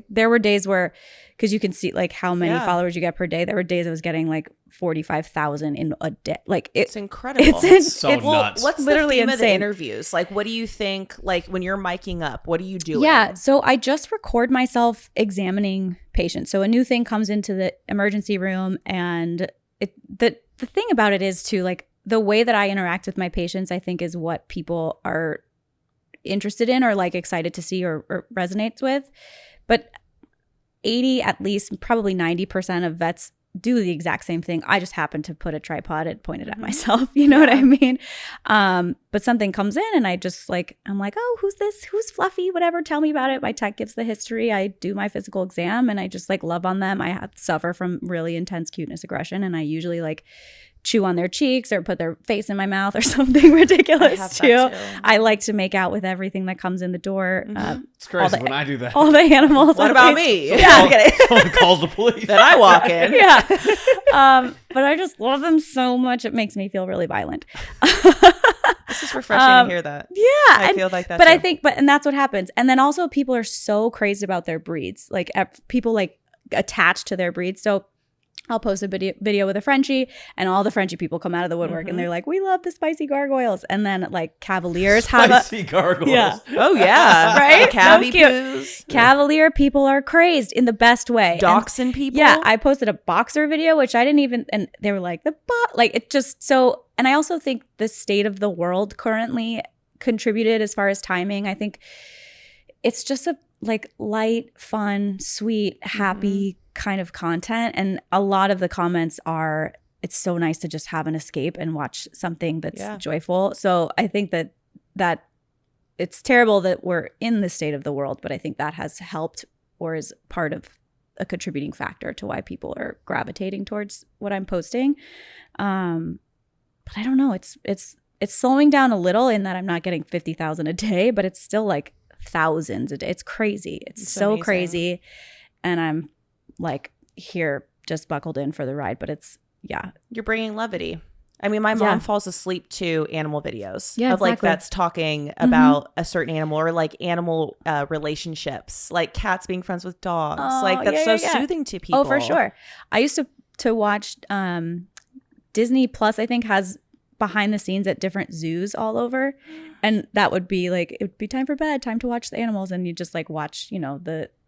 there were days where, because you can see like how many followers you get per day. There were days I was getting like 45,000 in a day. Like it's incredible. It's so nuts. What's literally the theme insane. of the interviews? Like, what do you think? Like when you're miking up, what are you doing? Yeah, so I just record myself examining patients. So a new thing comes into the emergency room, and the thing about it is too, like the way that I interact with my patients, I think is what people are interested in or like excited to see or resonates with. But 80, at least probably 90% of vets do the exact same thing. I just happen to put a tripod and point it at myself. You know what I mean? But something comes in and I'm like, oh, who's this? Who's Fluffy? Whatever. Tell me about it. My tech gives the history. I do my physical exam and I just like love on them. I suffer from really intense cuteness aggression, and I usually like chew on their cheeks or put their face in my mouth or something ridiculous too. I like to make out with everything that comes in the door. It's crazy when I do that. All the animals. What about me? Someone calls the police. Then I walk in. Yeah. But I just love them so much. It makes me feel really violent. This is refreshing to hear that. Yeah. I feel like that But too. and that's what happens. And then also people are so crazy about their breeds. Like people like attached to their breeds. So I'll post a video with a Frenchie, and all the Frenchie people come out of the woodwork and they're like, we love the spicy gargoyles. And then like Cavaliers spicy gargoyles. Yeah. Oh yeah. Right? Cabby So cute. poos. Cavalier people are crazed in the best way. Dachshund people. Yeah, I posted a boxer video, which I didn't even, and they were like, it just so, and I also think the state of the world currently contributed as far as timing. I think it's just a like light, fun, sweet, happy kind of content. And a lot of the comments are, it's so nice to just have an escape and watch something that's joyful. So I think that it's terrible that we're in this state of the world, but I think that has helped or is part of a contributing factor to why people are gravitating towards what I'm posting. But I don't know. It's slowing down a little in that I'm not getting 50,000 a day, but it's still like thousands a day. It's crazy. It's so amazing. Crazy. And I'm like here just buckled in for the ride, but you're bringing levity. I mean, my mom falls asleep to animal videos of like vets talking about a certain animal or like animal relationships, like cats being friends with dogs. Like that's soothing to people. Oh, for sure. I used to watch Disney Plus, I think, has behind the scenes at different zoos all over. And that would be like, it would be time for bed, time to watch the animals. And you just like watch,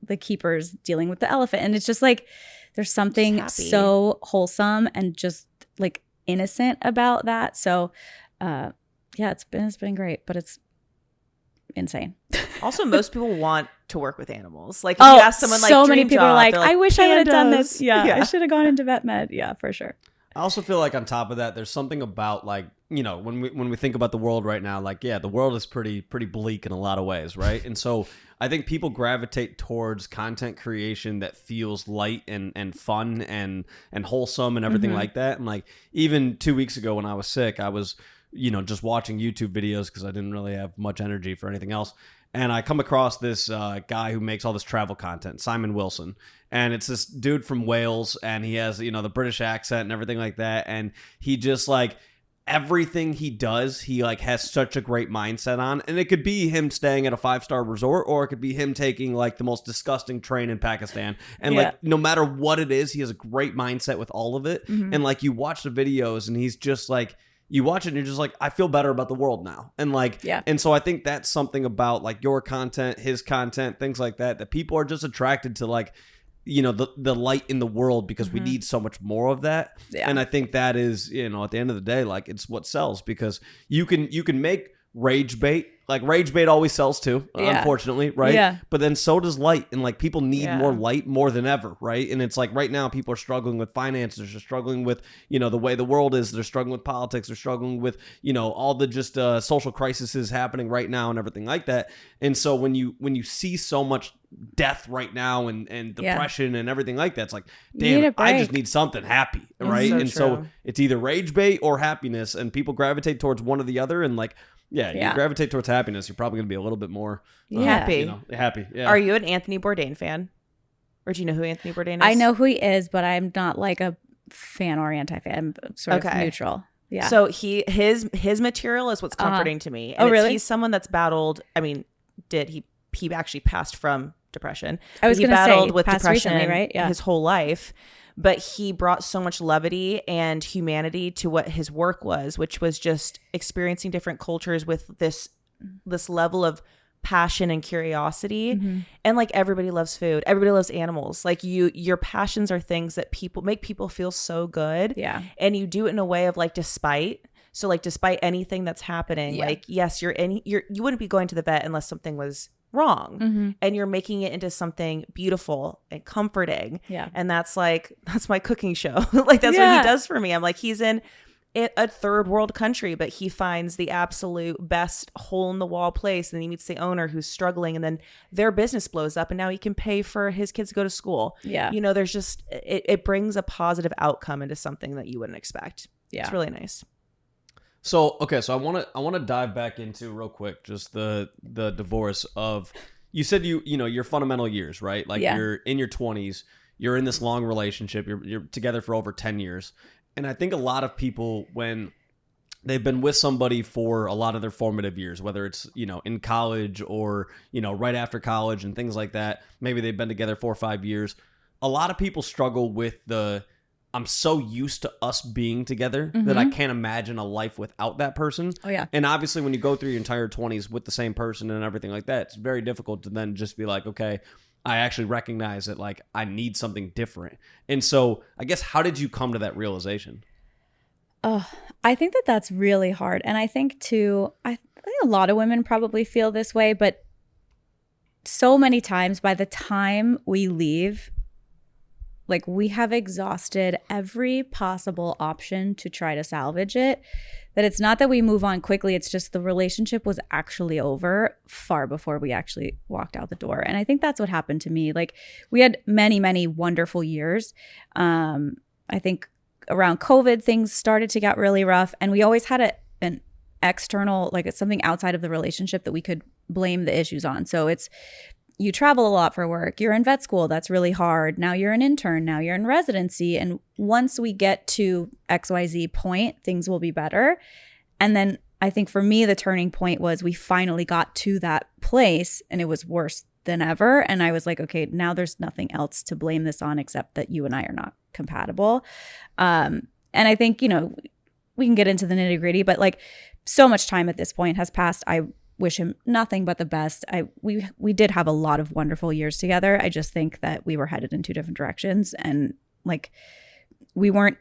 the keepers dealing with the elephant. And it's just like, there's something so wholesome and just like innocent about that. So it's been great, but it's insane. Also, most people want to work with animals. Like if you ask someone like so many people are like, I wish I would have done this. Yeah, I should have gone into vet med. Yeah, for sure. I also feel like on top of that, there's something about like, you know, when we think about the world right now, like, yeah, the world is pretty bleak in a lot of ways, right? And so I think people gravitate towards content creation that feels light and fun and wholesome and everything like that. And like even 2 weeks ago when I was sick, I was, you know, just watching YouTube videos because I didn't really have much energy for anything else. And I come across this guy who makes all this travel content, Simon Wilson. And it's this dude from Wales, and he has, you know, the British accent and everything like that. And he just like, everything he does, he like has such a great mindset on. And it could be him staying at a 5-star resort, or it could be him taking like the most disgusting train in Pakistan. And like, no matter what it is, he has a great mindset with all of it. And like, you watch the videos and he's just like, you watch it and you're just like, I feel better about the world now. And like, and so I think that's something about like your content, his content, things like that, that people are just attracted to, like, you know, the light in the world, because we need so much more of that. And I think that is, you know, at the end of the day, like, it's what sells, because you can make rage bait. Like, rage bait always sells too, unfortunately, right? Yeah. But then so does light, and like, people need more light more than ever, right? And it's like right now people are struggling with finances, they're struggling with, you know, the way the world is, they're struggling with politics, they're struggling with, you know, all the just social crises happening right now and everything like that. And so when you see so much death right now and depression and everything like that, it's like, damn, I just need something happy, right? So so it's either rage bait or happiness, and people gravitate towards one or the other. And like, you gravitate towards happiness, you're probably going to be a little bit more happy. You know, happy. Yeah. Are you an Anthony Bourdain fan? Or do you know who Anthony Bourdain is? I know who he is, but I'm not like a fan or anti-fan. I'm sort of neutral. Yeah. So his material is what's comforting to me. And really? He's someone that's battled. I mean, he actually passed from depression. I was going to say, battled with depression recently, right? Yeah. His whole life. But he brought so much levity and humanity to what his work was, which was just experiencing different cultures with this level of passion and curiosity. And like, everybody loves food, everybody loves animals. Like, your passions are things that make people feel so good. Yeah. And you do it in a way of like, despite anything that's happening, like, yes, you wouldn't be going to the vet unless something was wrong, and you're making it into something beautiful and comforting. And that's my cooking show. Like, that's what he does for me. I'm like, he's in a third world country, but he finds the absolute best hole in the wall place, and he meets the owner who's struggling, and then their business blows up, and now he can pay for his kids to go to school. You know, there's just it brings a positive outcome into something that you wouldn't expect. It's really nice. So, okay, so I want to dive back into real quick just the divorce of, you said you know, your fundamental years, right? Like, you're in your 20s, you're in this long relationship, you're together for over 10 years. And I think a lot of people, when they've been with somebody for a lot of their formative years, whether it's, you know, in college or, you know, right after college and things like that, maybe they've been together 4 or 5 years. A lot of people struggle with I'm so used to us being together that I can't imagine a life without that person. Oh, yeah. And obviously, when you go through your entire 20s with the same person and everything like that, it's very difficult to then just be like, okay, I actually recognize that, like, I need something different. And so I guess, how did you come to that realization? Oh, I think that's really hard. And I think I think a lot of women probably feel this way, but so many times by the time we leave, like, we have exhausted every possible option to try to salvage it, that it's not that we move on quickly. It's just the relationship was actually over far before we actually walked out the door. And I think that's what happened to me. Like, we had many, many wonderful years. I think around COVID, things started to get really rough. And we always had an external, like, it's something outside of the relationship that we could blame the issues on. So it's, you travel a lot for work, you're in vet school, that's really hard. Now you're an intern, now you're in residency. And once we get to XYZ point, things will be better. And then I think for me, the turning point was we finally got to that place, and it was worse than ever. And I was like, okay, now there's nothing else to blame this on except that you and I are not compatible. And I think, you know, we can get into the nitty gritty, but like, so much time at this point has passed. I wish him nothing but the best. We did have a lot of wonderful years together. I just think that we were headed in two different directions, and like, we weren't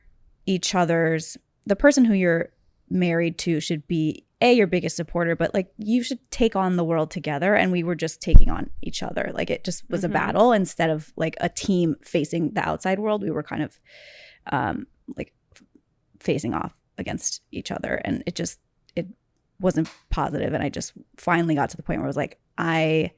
each other's. The person who you're married to should be your biggest supporter, but like, you should take on the world together, and we were just taking on each other. Like, it just was a battle instead of like a team facing the outside world. We were kind of like facing off against each other, and it wasn't positive. And I just finally got to the point where I was like, I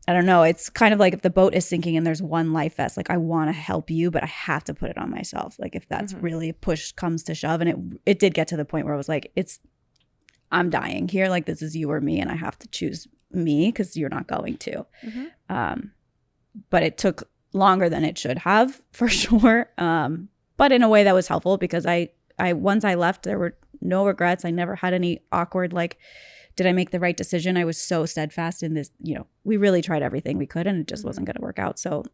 don't know. It's kind of like if the boat is sinking and there's one life vest, like I want to help you, but I have to put it on myself. Like if that's really push comes to shove. And it did get to the point where I was like, I'm dying here. Like this is you or me, and I have to choose me because you're not going to. But it took longer than it should have, for sure. But in a way that was helpful, because I once I left, there were no regrets. I never had any awkward, like, did I make the right decision? I was so steadfast in this, we really tried everything we could, and it just wasn't going to work out. So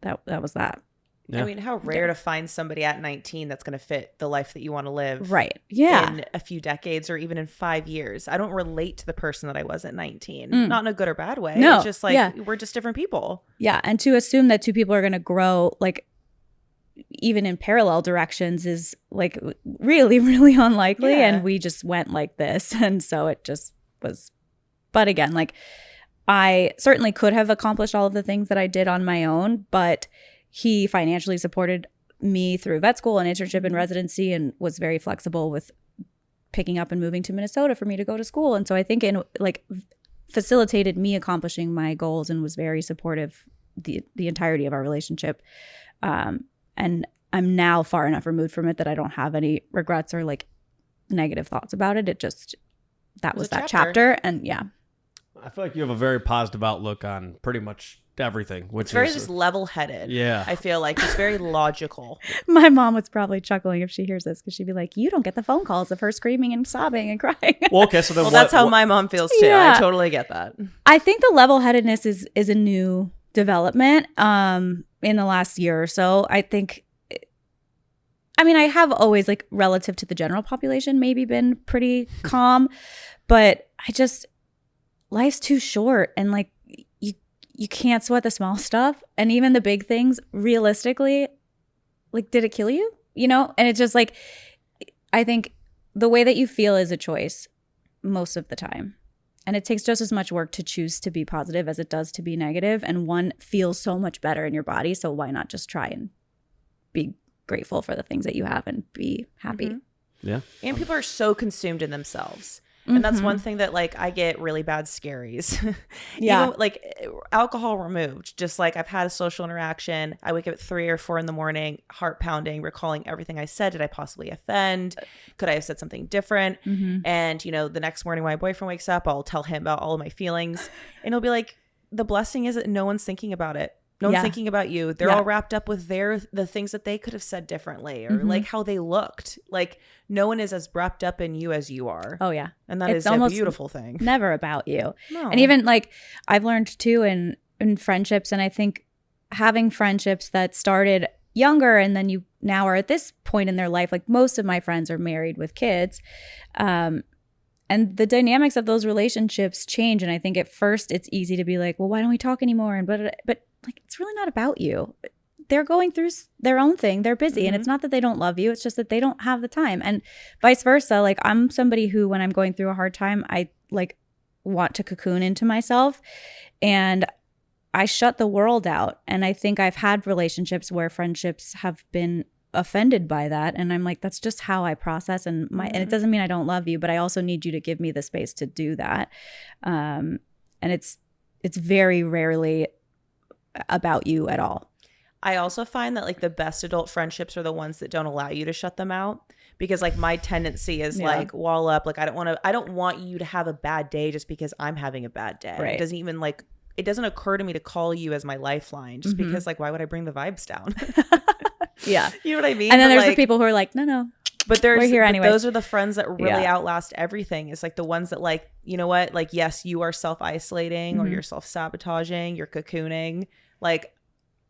that was that. Yeah. I mean, how rare to find somebody at 19 that's going to fit the life that you want to live. Right. Yeah. In a few decades or even in 5 years. I don't relate to the person that I was at 19. Not in a good or bad way. No. It's just like, we're just different people. Yeah. And to assume that two people are going to grow, like, even in parallel directions is like really, really unlikely. Yeah. And we just went like this. And so it just was, but again, like I certainly could have accomplished all of the things that I did on my own, but he financially supported me through vet school and internship and residency, and was very flexible with picking up and moving to Minnesota for me to go to school. And so I think facilitated me accomplishing my goals, and was very supportive the entirety of our relationship. And I'm now far enough removed from it that I don't have any regrets or like negative thoughts about it. It just, that was that chapter. And yeah. I feel like you have a very positive outlook on pretty much everything, which It's very is just level-headed. Yeah. I feel like it's very logical. My mom was probably chuckling if she hears this, because she'd be like, you don't get the phone calls of her screaming and sobbing and crying. Well, okay, so then that's how my mom feels too. Yeah. I totally get that. I think the level-headedness is a new development in the last year or so. I have always, like, relative to the general population, maybe been pretty calm, but life's too short, and like you can't sweat the small stuff, and even the big things, realistically, like, did it kill you? And it's just like, I think the way that you feel is a choice most of the time. And it takes just as much work to choose to be positive as it does to be negative. And one feels so much better in your body. So why not just try and be grateful for the things that you have and be happy? Yeah. And people are so consumed in themselves. And that's one thing that, like, I get really bad scaries. Yeah. Even, like, alcohol removed. Just like I've had a social interaction. I wake up at 3 or 4 in the morning, heart pounding, recalling everything I said. Did I possibly offend? Could I have said something different? And, the next morning when my boyfriend wakes up, I'll tell him about all of my feelings. And he'll be like, the blessing is that no one's thinking about it. No one's thinking about you. They're all wrapped up with the things that they could have said differently, or like how they looked. Like, no one is as wrapped up in you as you are. Oh, yeah. And that It's is almost a beautiful thing. Never about you. No. And even, like, I've learned too in friendships, and I think having friendships that started younger and then you now are at this point in their life, like most of my friends are married with kids. And the dynamics of those relationships change. And I think at first it's easy to be like, well, why don't we talk anymore? And but like, it's really not about you. They're going through their own thing. They're busy. And it's not that they don't love you. It's just that they don't have the time. And vice versa. Like, I'm somebody who, when I'm going through a hard time, I like want to cocoon into myself, and I shut the world out. And I think I've had relationships where friendships have been offended by that, and I'm like, that's just how I process, and and it doesn't mean I don't love you, but I also need you to give me the space to do that. And it's very rarely about you at all. I also find that, like, the best adult friendships are the ones that don't allow you to shut them out, because, like, my tendency is like, wall up. Like, I don't want you to have a bad day just because I'm having a bad day. Right. It doesn't even, like, it doesn't occur to me to call you as my lifeline just because, like, why would I bring the vibes down? Yeah. You know what I mean? And then But, there's like, the people who are like, no. But we're here anyways. Those are the friends that really outlast everything. It's like the ones that, like, you know what? Like, yes, you are self-isolating or you're self-sabotaging, you're cocooning. Like,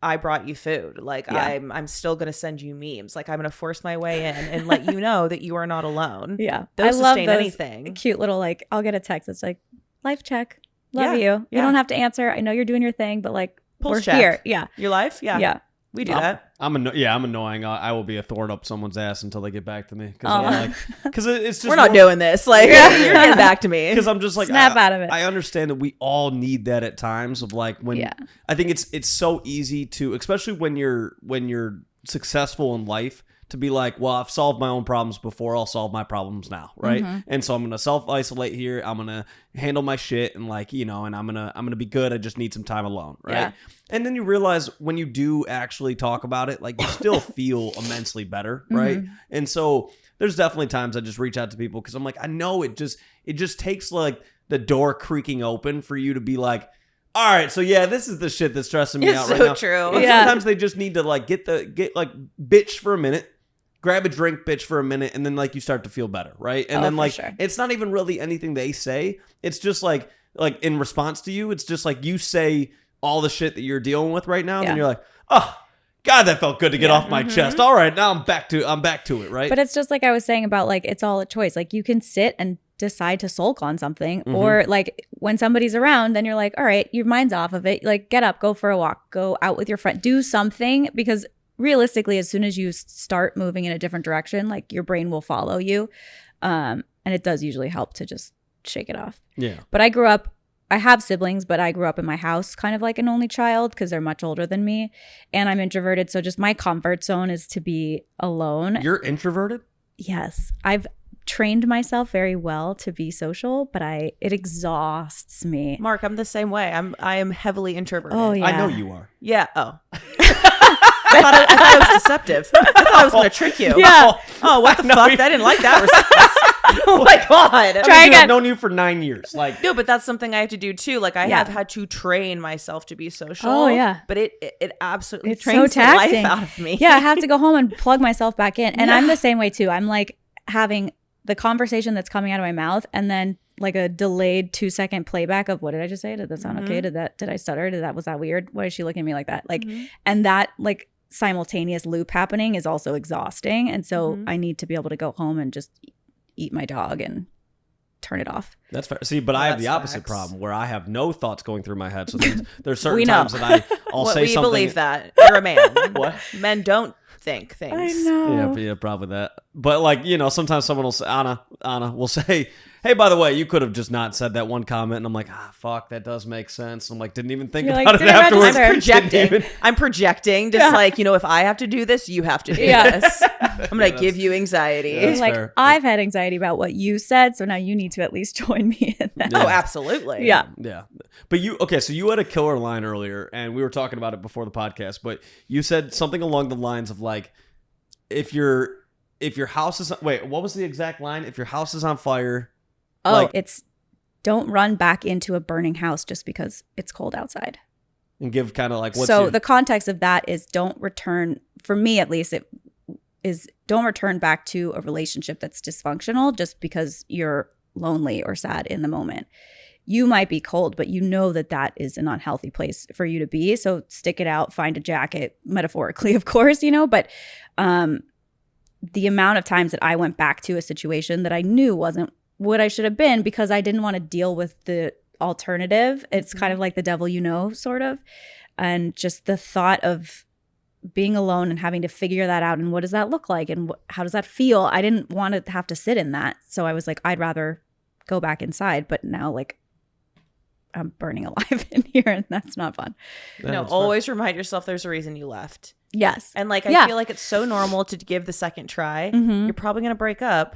I brought you food. Like, I'm still going to send you memes. Like, I'm going to force my way in and let you know that you are not alone. Yeah. Those I love sustain those anything. cute little, like, I'll get a text. It's like, life check. Love you. Yeah. You don't have to answer. I know you're doing your thing, but, like, Pulse we're check. here. Yeah. Your life? Yeah. Yeah. We do that. I'm annoying. I will be a thorn up someone's ass until they get back to me, because it's just We're not doing this. Like, you're getting back to me. Because I'm just like, Snap out of it. I understand that we all need that at times of, like, when I think it's so easy to, especially when you're successful in life, to be like, well, I've solved my own problems before, I'll solve my problems now, right? And so I'm gonna self-isolate here, I'm gonna handle my shit, and like, you know, and I'm gonna be good, I just need some time alone, right? Yeah. And then you realize when you do actually talk about it, like, you still feel immensely better, right? And so there's definitely times I just reach out to people because I'm like, I know it just takes like the door creaking open for you to be like, all right, so yeah, this is the shit that's stressing me out right now. It's so true. And sometimes they just need to like get like bitch for a minute, grab a drink, bitch for a minute, and then like you start to feel better, right? And then like it's not even really anything they say. It's just like in response to you, it's just like you say all the shit that you're dealing with right now, and then you're like, oh God, that felt good to get off my chest. All right, now I'm back to it, right? But it's just like I was saying about like it's all a choice. Like you can sit and decide to sulk on something, or like when somebody's around, then you're like, all right, your mind's off of it. Like get up, go for a walk, go out with your friend, do something, because realistically, as soon as you start moving in a different direction, like your brain will follow you, and it does usually help to just shake it off. Yeah. But I have siblings, but I grew up in my house kind of like an only child because they're much older than me, and I'm introverted, so just my comfort zone is to be alone. You're introverted? Yes. I've trained myself very well to be social, but it exhausts me. Mark, I'm the same way. I am heavily introverted. Oh yeah. I know you are. Yeah. Oh. I thought I was deceptive. I thought I was going to trick you. Yeah. Oh, what the fuck? I didn't like that response. Oh my God. Try again. I've known you for 9 years. Like, no, but that's something I have to do too. Like I have had to train myself to be social. Oh yeah. But it absolutely It's trains so the life taxing. out of me. Yeah, I have to go home and plug myself back in. And I'm the same way too. I'm like having the conversation that's coming out of my mouth and then like a delayed 2-second playback of what did I just say? Did that sound okay? Did I stutter? Was that weird? Why is she looking at me like that? Like, and that like simultaneous loop happening is also exhausting. And so I need to be able to go home and just eat my dog and turn it off. that's fair. See, but I have the opposite problem where I have no thoughts going through my head. So there's certain We know. times that I'll say we something. believe that. You're a man. What? Men don't think things. I know. Yeah, probably that. But like, you know, sometimes someone will say, Anna will say, hey, by the way, you could have just not said that one comment. And I'm like, fuck, that does make sense. I'm like, didn't even think You're about like, it didn't afterwards. register. I'm projecting. Just like, you know, if I have to do this, you have to do this. I'm going to give you anxiety. Yeah, that's Like fair. I've had anxiety about what you said, so now you need to at least join me in that. Oh, absolutely. Yeah. Yeah. But so you had a killer line earlier, and we were talking about it before the podcast, but you said something along the lines of like, if your house is, wait, what was the exact line? If your house is on fire. Oh, like, it's don't run back into a burning house just because it's cold outside. and give kind of like what's So the context of that is don't return, for me at least, it is don't return back to a relationship that's dysfunctional just because you're lonely or sad in the moment. You might be cold, but you know that is an unhealthy place for you to be. So stick it out, find a jacket, metaphorically, of course, you know, but the amount of times that I went back to a situation that I knew wasn't what I should have been because I didn't want to deal with the alternative. It's kind of like the devil you know, sort of. And just the thought of being alone and having to figure that out and what does that look like and how does that feel? I didn't want to have to sit in that. So I was like, I'd rather go back inside. But now like I'm burning alive in here and that's not fun. No, always remind yourself there's a reason you left. Yes. And like, I feel like it's so normal to give the second try. You're probably going to break up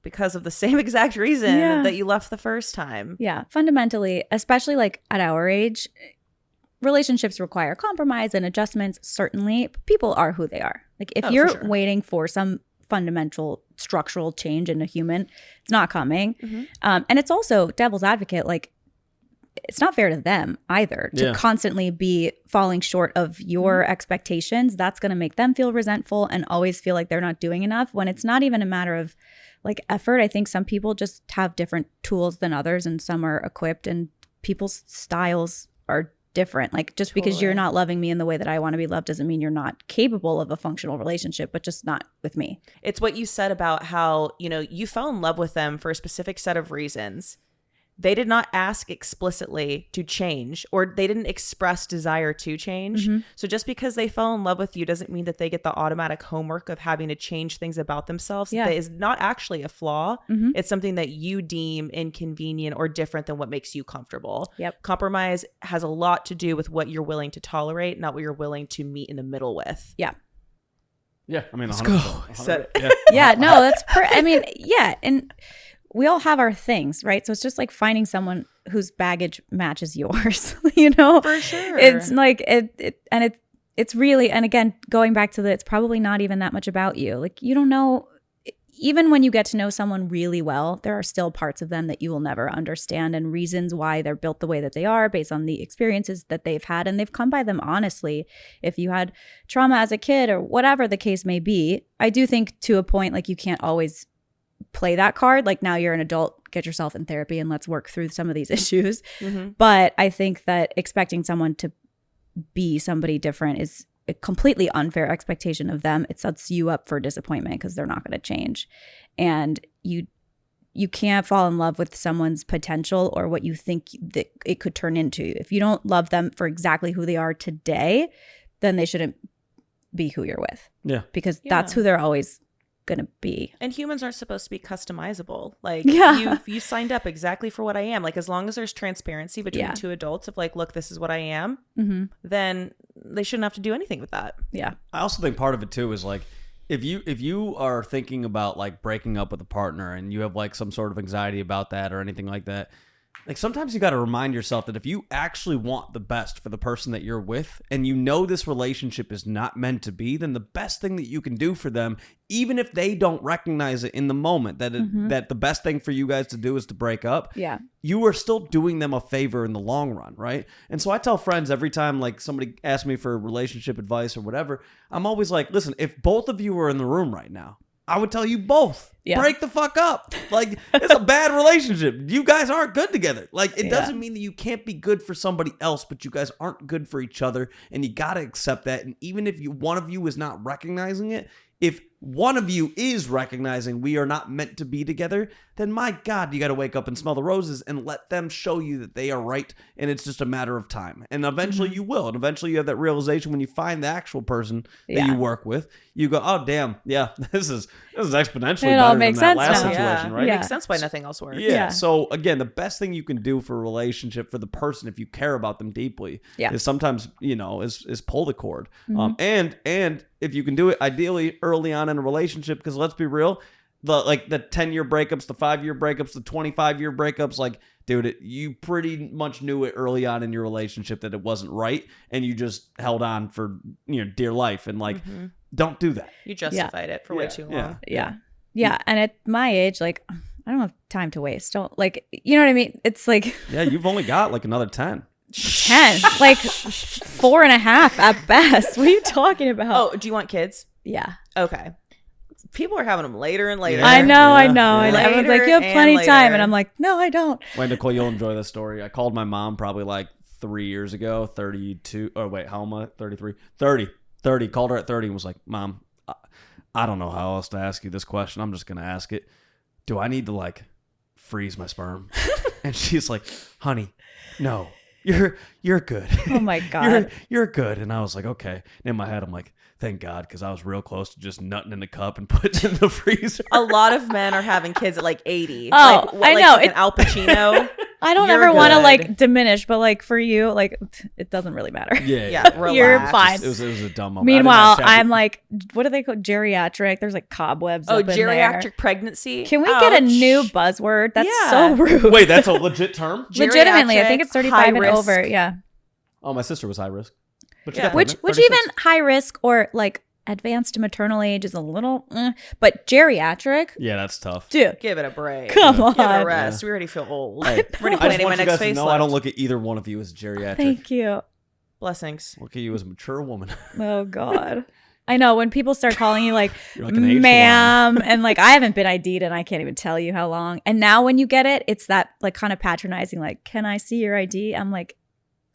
because of the same exact reason that you left the first time. Yeah. Fundamentally, especially like at our age, relationships require compromise and adjustments, certainly. But people are who they are. Like if you're waiting for some fundamental structural change in a human, it's not coming. And it's also devil's advocate, like it's not fair to them either to constantly be falling short of your expectations. That's going to make them feel resentful and always feel like they're not doing enough when it's not even a matter of like effort. I think some people just have different tools than others and some are equipped and people's styles are different. Like just because you're not loving me in the way that I want to be loved doesn't mean you're not capable of a functional relationship, but just not with me. It's what you said about how, you know, you fell in love with them for a specific set of reasons. They did not ask explicitly to change or they didn't express desire to change. So just because they fell in love with you doesn't mean that they get the automatic homework of having to change things about themselves. That is not actually a flaw. It's something that you deem inconvenient or different than what makes you comfortable. Compromise has a lot to do with what you're willing to tolerate, not what you're willing to meet in the middle with. Yeah, I mean, 100%. go. Set. Yeah, no, that's I mean, yeah, and we all have our things, right? So it's just like finding someone whose baggage matches yours, you know? For sure. It's like it's really, and again, going back to it's probably not even that much about you. Like, you don't know, even when you get to know someone really well, there are still parts of them that you will never understand, and reasons why they're built the way that they are based on the experiences that they've had, and they've come by them honestly. If you had trauma as a kid or whatever the case may be, I do think to a point, like, you can't always play that card. Like, now you're an adult, get yourself in therapy and let's work through some of these issues. Mm-hmm. But I think that expecting someone to be somebody different is a completely unfair expectation of them. It sets you up for disappointment because they're not going to change. And you can't fall in love with someone's potential or what you think that it could turn into. If you don't love them for exactly who they are today, then they shouldn't be who you're with. Yeah. Because that's who they're always going to be. And humans aren't supposed to be customizable. Like, you signed up exactly for what I am. Like, as long as there's transparency between two adults of like, look, this is what I am, then they shouldn't have to do anything with that. Yeah. I also think part of it too is like, if you are thinking about like breaking up with a partner and you have like some sort of anxiety about that or anything like that, like sometimes you got to remind yourself that if you actually want the best for the person that you're with and you know this relationship is not meant to be, then the best thing that you can do for them, even if they don't recognize it in the moment, that that the best thing for you guys to do is to break up, you are still doing them a favor in the long run, right? And so I tell friends every time like somebody asks me for relationship advice or whatever, I'm always like, listen, if both of you were in the room right now, I would tell you both. Break the fuck up. Like, it's a bad relationship. You guys aren't good together. Like, it doesn't mean that you can't be good for somebody else, but you guys aren't good for each other, and you got to accept that. And even if one of you is not recognizing it, if one of you is recognizing we are not meant to be together, then my God, you got to wake up and smell the roses and let them show you that they are right. And it's just a matter of time. And eventually you will. And eventually you have that realization when you find the actual person that you work with. You go, oh, damn. Yeah, this is exponentially better than that last situation, right? It makes sense why nothing else works. Yeah. So again, the best thing you can do for a relationship for the person, if you care about them deeply, is sometimes, is pull the cord. And if you can do it ideally early on in a relationship, because let's be real, the 10-year breakups, the 5-year breakups, the 25-year breakups, like, dude, you pretty much knew it early on in your relationship that it wasn't right, and you just held on for dear life, and like, don't do that. You justified it for way too long. Yeah. And at my age, like, I don't have time to waste. Don't, like, you know what I mean? It's like, you've only got like another 10. 10, like 4.5 at best. What are you talking about? Oh, do you want kids? Yeah. Okay. People are having them later and later. I know. Everyone's like, you have plenty of time. And I'm like, no, I don't. Wait, Nicole, you'll enjoy this story. I called my mom probably like 3 years ago, 32. Oh, wait, how am I? 33? 30. Called her at 30 and was like, Mom, I don't know how else to ask you this question. I'm just going to ask it. Do I need to like freeze my sperm? And she's like, honey, no. You're good. Oh my God. You're good. And I was like, okay. And in my head, I'm like, thank God, because I was real close to just nutting in the cup and putting it in the freezer. A lot of men are having kids at like 80. Oh, I know. Like Al Pacino. I don't ever want to like diminish, but like for you, like it doesn't really matter. Yeah. Relax. You're fine. It was a dumb moment. Meanwhile, I'm like, what do they call geriatric? There's like cobwebs. Oh, up in geriatric there. Pregnancy. Can we get a new buzzword? That's so rude. Wait, that's a legit term? Legitimately, I think it's 35 and over. Yeah. Oh, my sister was high risk. But Which even high risk or like advanced maternal age is a little, but geriatric. Yeah, that's tough. Dude, give it a break. Come on. Give it a rest. We already feel old. Hey, already planning my next facelift. I don't look at either one of you as geriatric. Thank you. Blessings. Look at you as a mature woman. Oh God. I know when people start calling you like an ma'am and like I haven't been ID'd and I can't even tell you how long. And now when you get it, it's that like kind of patronizing, like, can I see your ID? I'm like,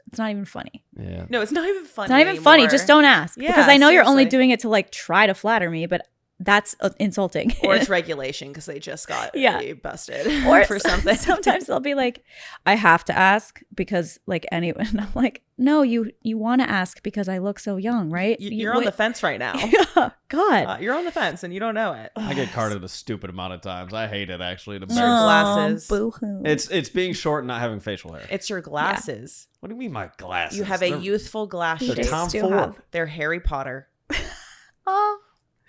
it's not even funny. Yeah. No, it's not even funny. It's not even funny. Just don't ask. Yeah, because I know you're only seriously. doing it to like try to flatter me, but that's insulting. Or it's regulation because they just got busted or for something. Sometimes they'll be like, I have to ask because like anyone. And I'm like, no, you want to ask because I look so young, right? You're on the fence right now. Yeah, God. You're on the fence and you don't know it. I get carded a stupid amount of times. I hate it actually. It's your glasses. Boo-hoo. It's being short and not having facial hair. It's your glasses. What do you mean my glasses? You have a youthful glass You shape. do have. They're Harry Potter. Oh.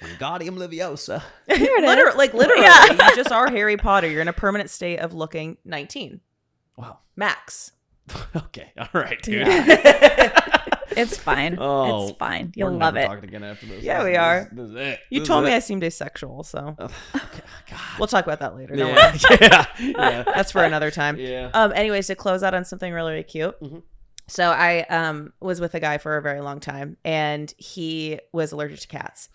Wingardium Leviosa. Here it is. Literally, Yeah. you just are Harry Potter. You're in a permanent state of looking 19. Wow. Max. Okay. All right, dude. It's fine. Oh, It's fine. We're You'll love never it. talking again after this. Yeah, we are. This is it. You This told is me it. I seemed asexual, so God. we'll talk about that later. Don't Yeah. worry. Yeah. That's for another time. Yeah. Anyways, to close out on something really, really cute. Mhm. So I was with a guy for a very long time, and he was allergic to cats.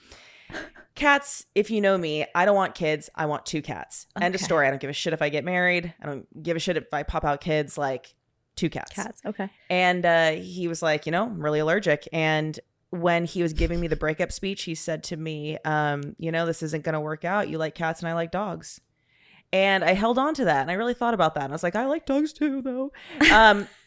Cats, if you know me, I don't want kids. I want 2 cats. End of Okay. story. I don't give a shit if I get married. I don't give a shit if I pop out kids. Like 2 cats. Cats. Okay. And he was like, I'm really allergic. And when he was giving me the breakup speech, he said to me, this isn't going to work out. You like cats and I like dogs. And I held on to that. And I really thought about that. And I was like, I like dogs too, though.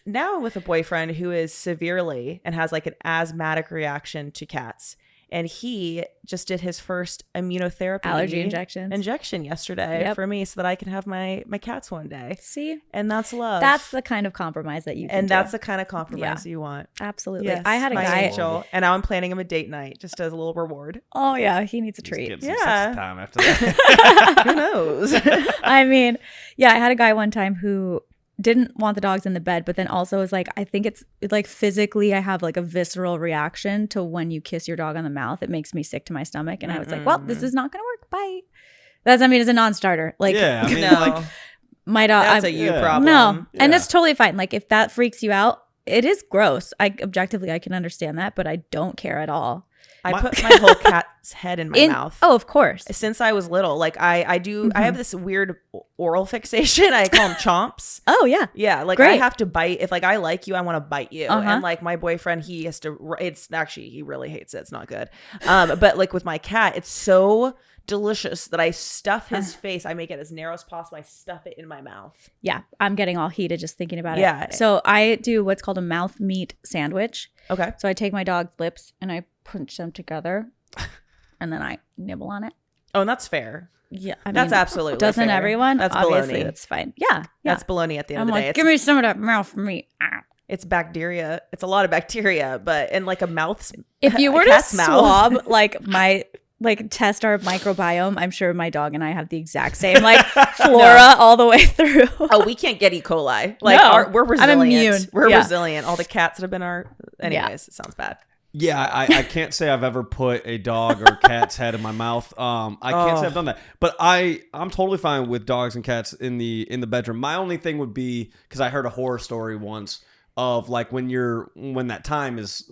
Now I'm with a boyfriend who is severely and has like an asthmatic reaction to cats. And he just did his first immunotherapy Allergy injection yesterday for me so that I can have my cats one day. See? And that's love. That's the kind of compromise that you can And do. that's the kind of compromise you want. Absolutely. Yes, I had a my guy. angel, and now I'm planning him a date night just as a little reward. Oh, yeah. He needs a Just treat. get some Yeah. sex time after that. Who knows? I mean, yeah, I had a guy one time who didn't want the dogs in the bed, but then also was like, I think it's like physically I have like a visceral reaction to when you kiss your dog on the mouth. It makes me sick to my stomach. And I was like, well, this is not going to work. Bye. It's a non-starter. Like, Yeah, I mean, no, like, my dog. that's a you problem. No. And Yeah. it's totally fine. Like, if that freaks you out, it is gross. Objectively, I can understand that, but I don't care at all. I put my whole cat's head in my mouth. Oh, of course. Since I was little, like I have this weird oral fixation. I call them chomps. Oh, yeah. Yeah, like Great. I have to bite. If like I like you, I want to bite you. Uh-huh. And like my boyfriend, he has to. It's actually he really hates it. It's not good. But like with my cat, it's so delicious that I stuff his face. I make it as narrow as possible. I stuff it in my mouth. Yeah. I'm getting all heated just thinking about Yeah. it. So I do what's called a mouth meat sandwich. Okay. So I take my dog's lips and I punch them together and then I nibble on it. Oh, and that's fair. Yeah. I That's mean, absolutely doesn't fair. everyone? That's Obviously, baloney. that's fine. Yeah. Yeah. That's baloney at the end I'm of the like, day. give me some of that mouth meat. Ah. It's bacteria. It's a lot of bacteria, but in like a mouth. If you a were to cat's mouth. swab test our microbiome, I'm sure my dog and I have the exact same flora all the way through. Oh, we can't get E. coli. Like No. we're I'm resilient. immune. We're Yeah. resilient. All the cats that have been anyways, it sounds bad. yeah, I can't say I've ever put a dog or cat's head in my mouth. I can't say I've done that, but I'm totally fine with dogs and cats in the bedroom. My only thing would be because I heard a horror story once of like when that time is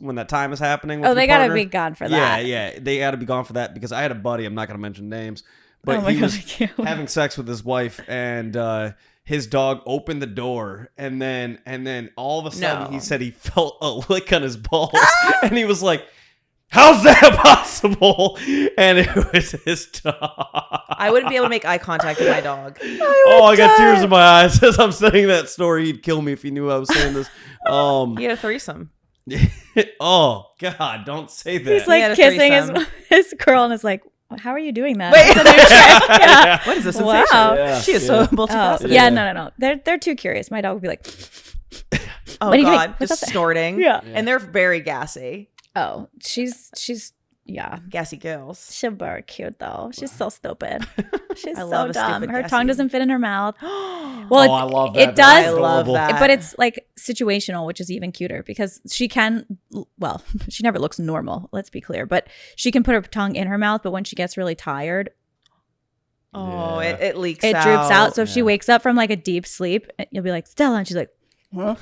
happening. With Oh, they your gotta partner. be gone for that. Yeah, they gotta be gone for that because I had a buddy. I'm not gonna mention names, but Oh my he God, was I can't wait. having sex with his wife, and his dog opened the door, and then all of a sudden No. he said he felt a lick on his balls, and he was like, "How's that possible?" And it was his dog. I wouldn't be able to make eye contact with my dog. Oh, I got tears in my eyes as I'm saying that story. He'd kill me if he knew I was saying this. He had a threesome. Oh God, don't say that. He's He had like a kissing threesome. his girl and is like, how are you doing that? Wait. It's a new trick. Yeah. What is this Wow. sensation? Yeah, She is yeah. so multifaceted. Yeah, no. They're too curious. My dog would be like, Oh What do you think? God, What's just up there? snorting. Yeah. And they're very gassy. oh, she's yeah. Gassy girls. She's very cute though. She's so stupid. She's I so love a dumb. stupid Her gassy. tongue doesn't fit in her mouth. Well, Well, I love that. It That's does. I love adorable. that. But it's like situational, which is even cuter because she can, well, she never looks normal, let's be clear, but she can put her tongue in her mouth, but when she gets really tired, Oh, Yeah. it leaks it out. droops out. So if she Yeah. wakes up from like a deep sleep, you'll be like, Stella, and she's like, huh?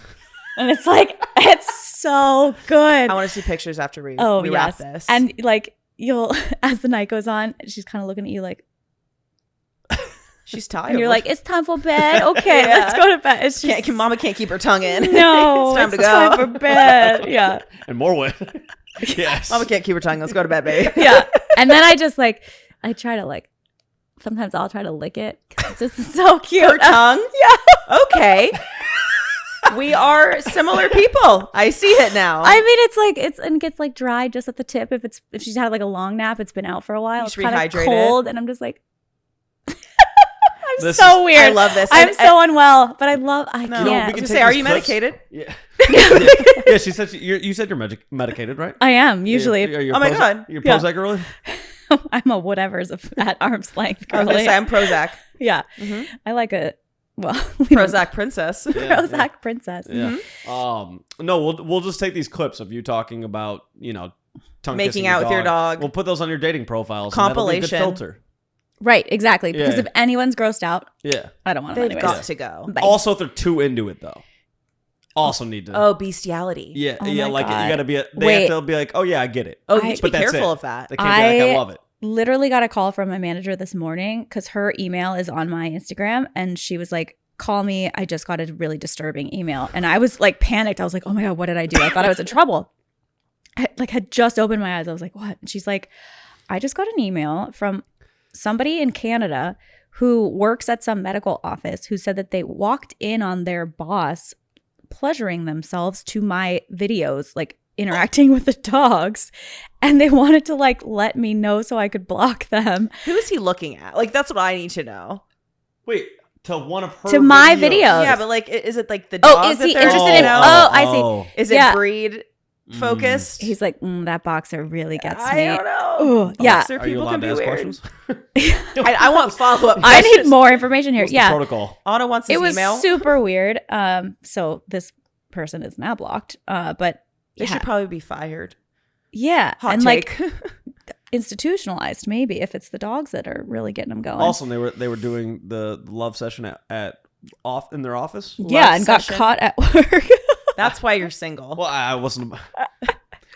And it's like, it's so good. I want to see pictures after we Oh, we yes. wrap this. And like, you'll, as the night goes on, she's kind of looking at you like, she's tired. and you're like, it's time for bed. Okay, Yeah. let's go to bed. It's just, Mama can't keep her tongue in. no, it's time to go. time for bed. Yeah. And more way. Yes. Mama can't keep her tongue. Let's go to bed, baby. Yeah. And then I just like, I try to like, sometimes I'll try to lick it 'cause it's just so cute. Her tongue? Yeah. Okay. We are similar people. I see it now. I mean, it's like and it gets like dry just at the tip. If she's had like a long nap, it's been out for a while. You It's should kind of rehydrate cold, and I'm just like, I'm This so is- weird. I love this. I'm And- so unwell, but I can't. we I can was gonna take say, are these you clips. medicated? Yeah. Yeah, she said you said you're medicated, right? I am usually. Are you Oh my Prozac- God. You're Yeah. Prozac early? I'm a whatever's at arm's length. I was going to say, I'm Prozac. Yeah. Mhm. I like a, Prozac princess. Prozac princess. Yeah. No, we'll just take these clips of you talking about, tongue Making kissing out with your dog. We'll put those on your dating profiles. Compilation. And that'll be a good filter. Right, exactly. Because Yeah. if anyone's grossed out, Yeah. I don't want them They've anyways. got to go. Bye. Also, if they're too into it, though, also need to. Oh, bestiality. Yeah, Oh yeah. my Like God. you gotta be. They Wait. have to be like, oh yeah, I get it. Oh, you need to be But that's careful it. of that. They can't be like, I love it. Literally got a call from my manager this morning because her email is on my Instagram, and she was like, call me. I just got a really disturbing email. And I was like panicked. I was like, oh my God, what did I do? I thought I was in trouble. I had just opened my eyes. I was like, what? And she's like, I just got an email from somebody in Canada who works at some medical office who said that they walked in on their boss pleasuring themselves to my videos, like interacting with the dogs, and they wanted to like let me know so I could block them. Who is he looking at? Like, that's what I need to know. Wait, to one of her To my videos. videos. Yeah, but like, is it like the dog? Oh, is that he they're interested in? now? Oh, I see. Is it Yeah. breed focused? He's like, that boxer really gets I me. don't know. Ooh, yeah. Boxer Are you people allowed can to be ask weird. questions? I want follow up. I need more information here. What's the Yeah. protocol? Anna wants his It was email. super weird. So this person is now blocked. But They yeah. should probably be fired. Yeah. Hot and take. like institutionalized maybe if it's the dogs that are really getting them going. Also, they were doing the love session at off in their office. yeah, love and session. got caught at work. That's why you're single. Well, I wasn't.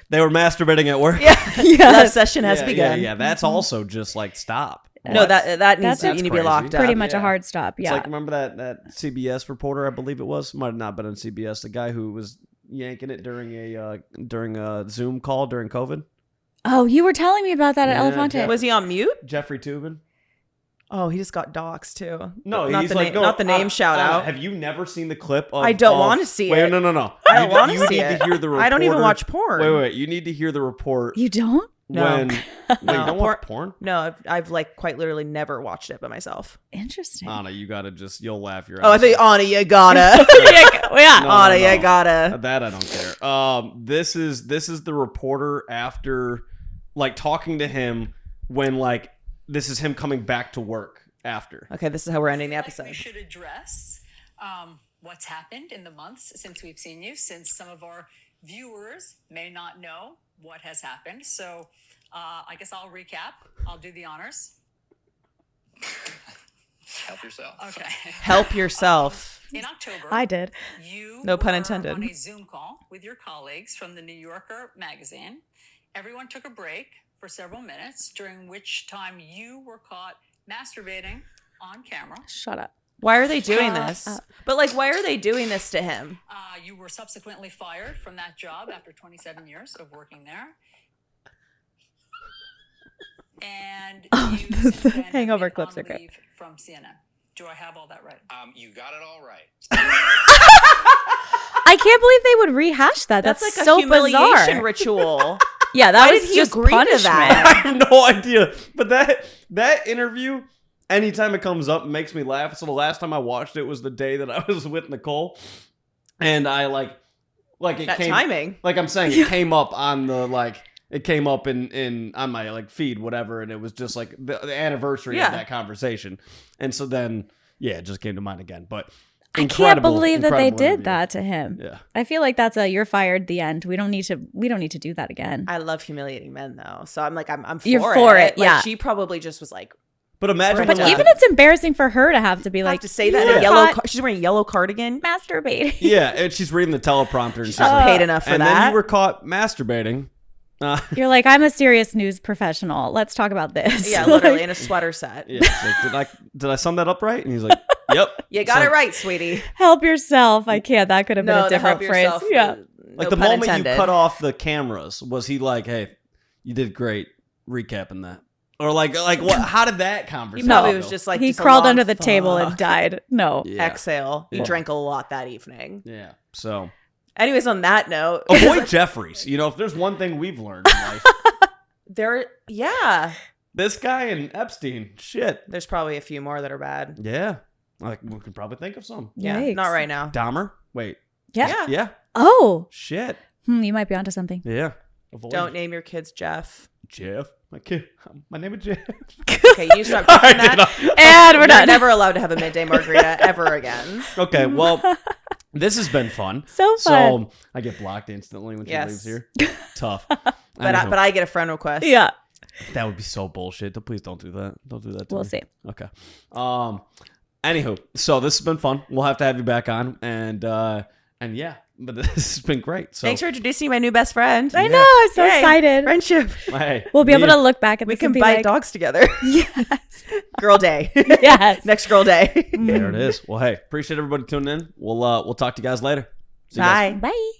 They were masturbating at work. Yeah. Love Yes. session has yeah, begun. Yeah. That's also just like stop. No, What? that needs That's to, you need to be crazy. locked up. Pretty much Yeah. a hard stop. It's Yeah. like, remember that CBS reporter, I believe it was, might have not been on CBS, the guy who was yanking it during a Zoom call during COVID. Oh, you were telling me about that at Yeah, Elefante. yeah. Was he on mute? Jeffrey Tubin. Oh, he just got doxxed too. No, not he's the like, name, no, not the name shout out. Have you never seen the clip? Of, I don't of- want to see wait, it. No. I don't want to You see need it. to hear the reporter. I don't even watch porn. Wait. You need to hear the report You don't? No. when. Wait, you don't watch porn? No, I've like quite literally never watched it by myself. Interesting. Anna, you gotta you'll laugh your. Oh, I ass think off. Anna, you gotta. yeah. No, Anna, no. you gotta. That I don't care. This is the reporter after, like, talking to him when, like, this is him coming back to work after. Okay, this is how we're ending the Like episode. we should address what's happened in the months since we've seen you, since some of our viewers may not know what has happened. So I guess I'll recap. I'll do the honors. Help yourself. Okay. Help yourself. In October, I did. you No pun were intended. on a Zoom call with your colleagues from the New Yorker magazine. Everyone took a break for several minutes, during which time you were caught masturbating on camera. Shut up. Why are they doing this? But like, why are they doing this to him? You were subsequently fired from that job after 27 years of working there. And you the since then have hangover been clips on are great. leave from CNN. Do I have all that right? You got it all right. I can't believe they would rehash that. That's like so a humiliation bizarre. ritual. Yeah, that Why was did he just agree to punishment. that? I have no idea. But that interview, anytime it comes up, makes me laugh. So the last time I watched it was the day that I was with Nicole, and I like it That came timing. like I'm saying it came up on the it came up in on my like feed whatever, and it was just like the anniversary Yeah. of that conversation, and so then it just came to mind again. But I can't believe that they incredible did interview. that to him. Yeah. I feel like that's a you're fired the end. We don't need to do that again. I love humiliating men though, so I'm like, I'm for You're for it, Like, yeah. she probably just was like, But imagine But the even it's embarrassing for her to have to be have like to say that in Yeah. a yellow. Caught She's wearing a yellow cardigan. masturbating. yeah, and she's reading the teleprompter and she's Not like, paid enough for and that. then you were caught masturbating. You're like, I'm a serious news professional. Let's talk about this. Yeah, literally in a sweater set. Yeah, she's like, did I sum that up right? And he's like, yep. You got it right, sweetie. Help yourself. I can't. That could have been No, a the different help phrase. yourself. Yeah. Like No the pun moment intended. you cut off the cameras, was he like, "Hey, you did great recapping that," or like what? How did that He conversation? probably go? was just like he just a crawled long under the table and fuck. died. No. Yeah. Exhale. He Yeah. drank a lot that evening. Yeah. So Anyways, on that note, avoid Jeffries. You know, if there's one thing we've learned in life, this guy and Epstein, shit. there's probably a few more that are bad. Yeah, like we could probably think of some. Yeah, Yikes. not right now. Dahmer. Wait. Yeah. Yeah. Yeah. Oh. Shit. You might be onto something. Yeah. Avoid. Don't name your kids Jeff. Jeff. My name is Jeff. Okay, you stop doing that. And we're You're done. never allowed to have a midday margarita ever again. Okay, well, this has been fun. So fun. So I get blocked instantly when she Yes. leaves here. Tough. But I get a friend request. Yeah. That would be so bullshit. Please don't do that. Don't do that to We'll me. see. Okay. Anywho, so this has been fun. We'll have to have you back on, and yeah, but this has been great. So Thanks for introducing my new best friend. I know. I'm so Yay. excited. Friendship. hey, We'll be able me to look back at We this can and be bite like, dogs together. yes. Girl day. Yes. Next girl day. There it is. Well, hey, appreciate everybody tuning in. We'll talk to you guys later. See you guys. Bye. Bye.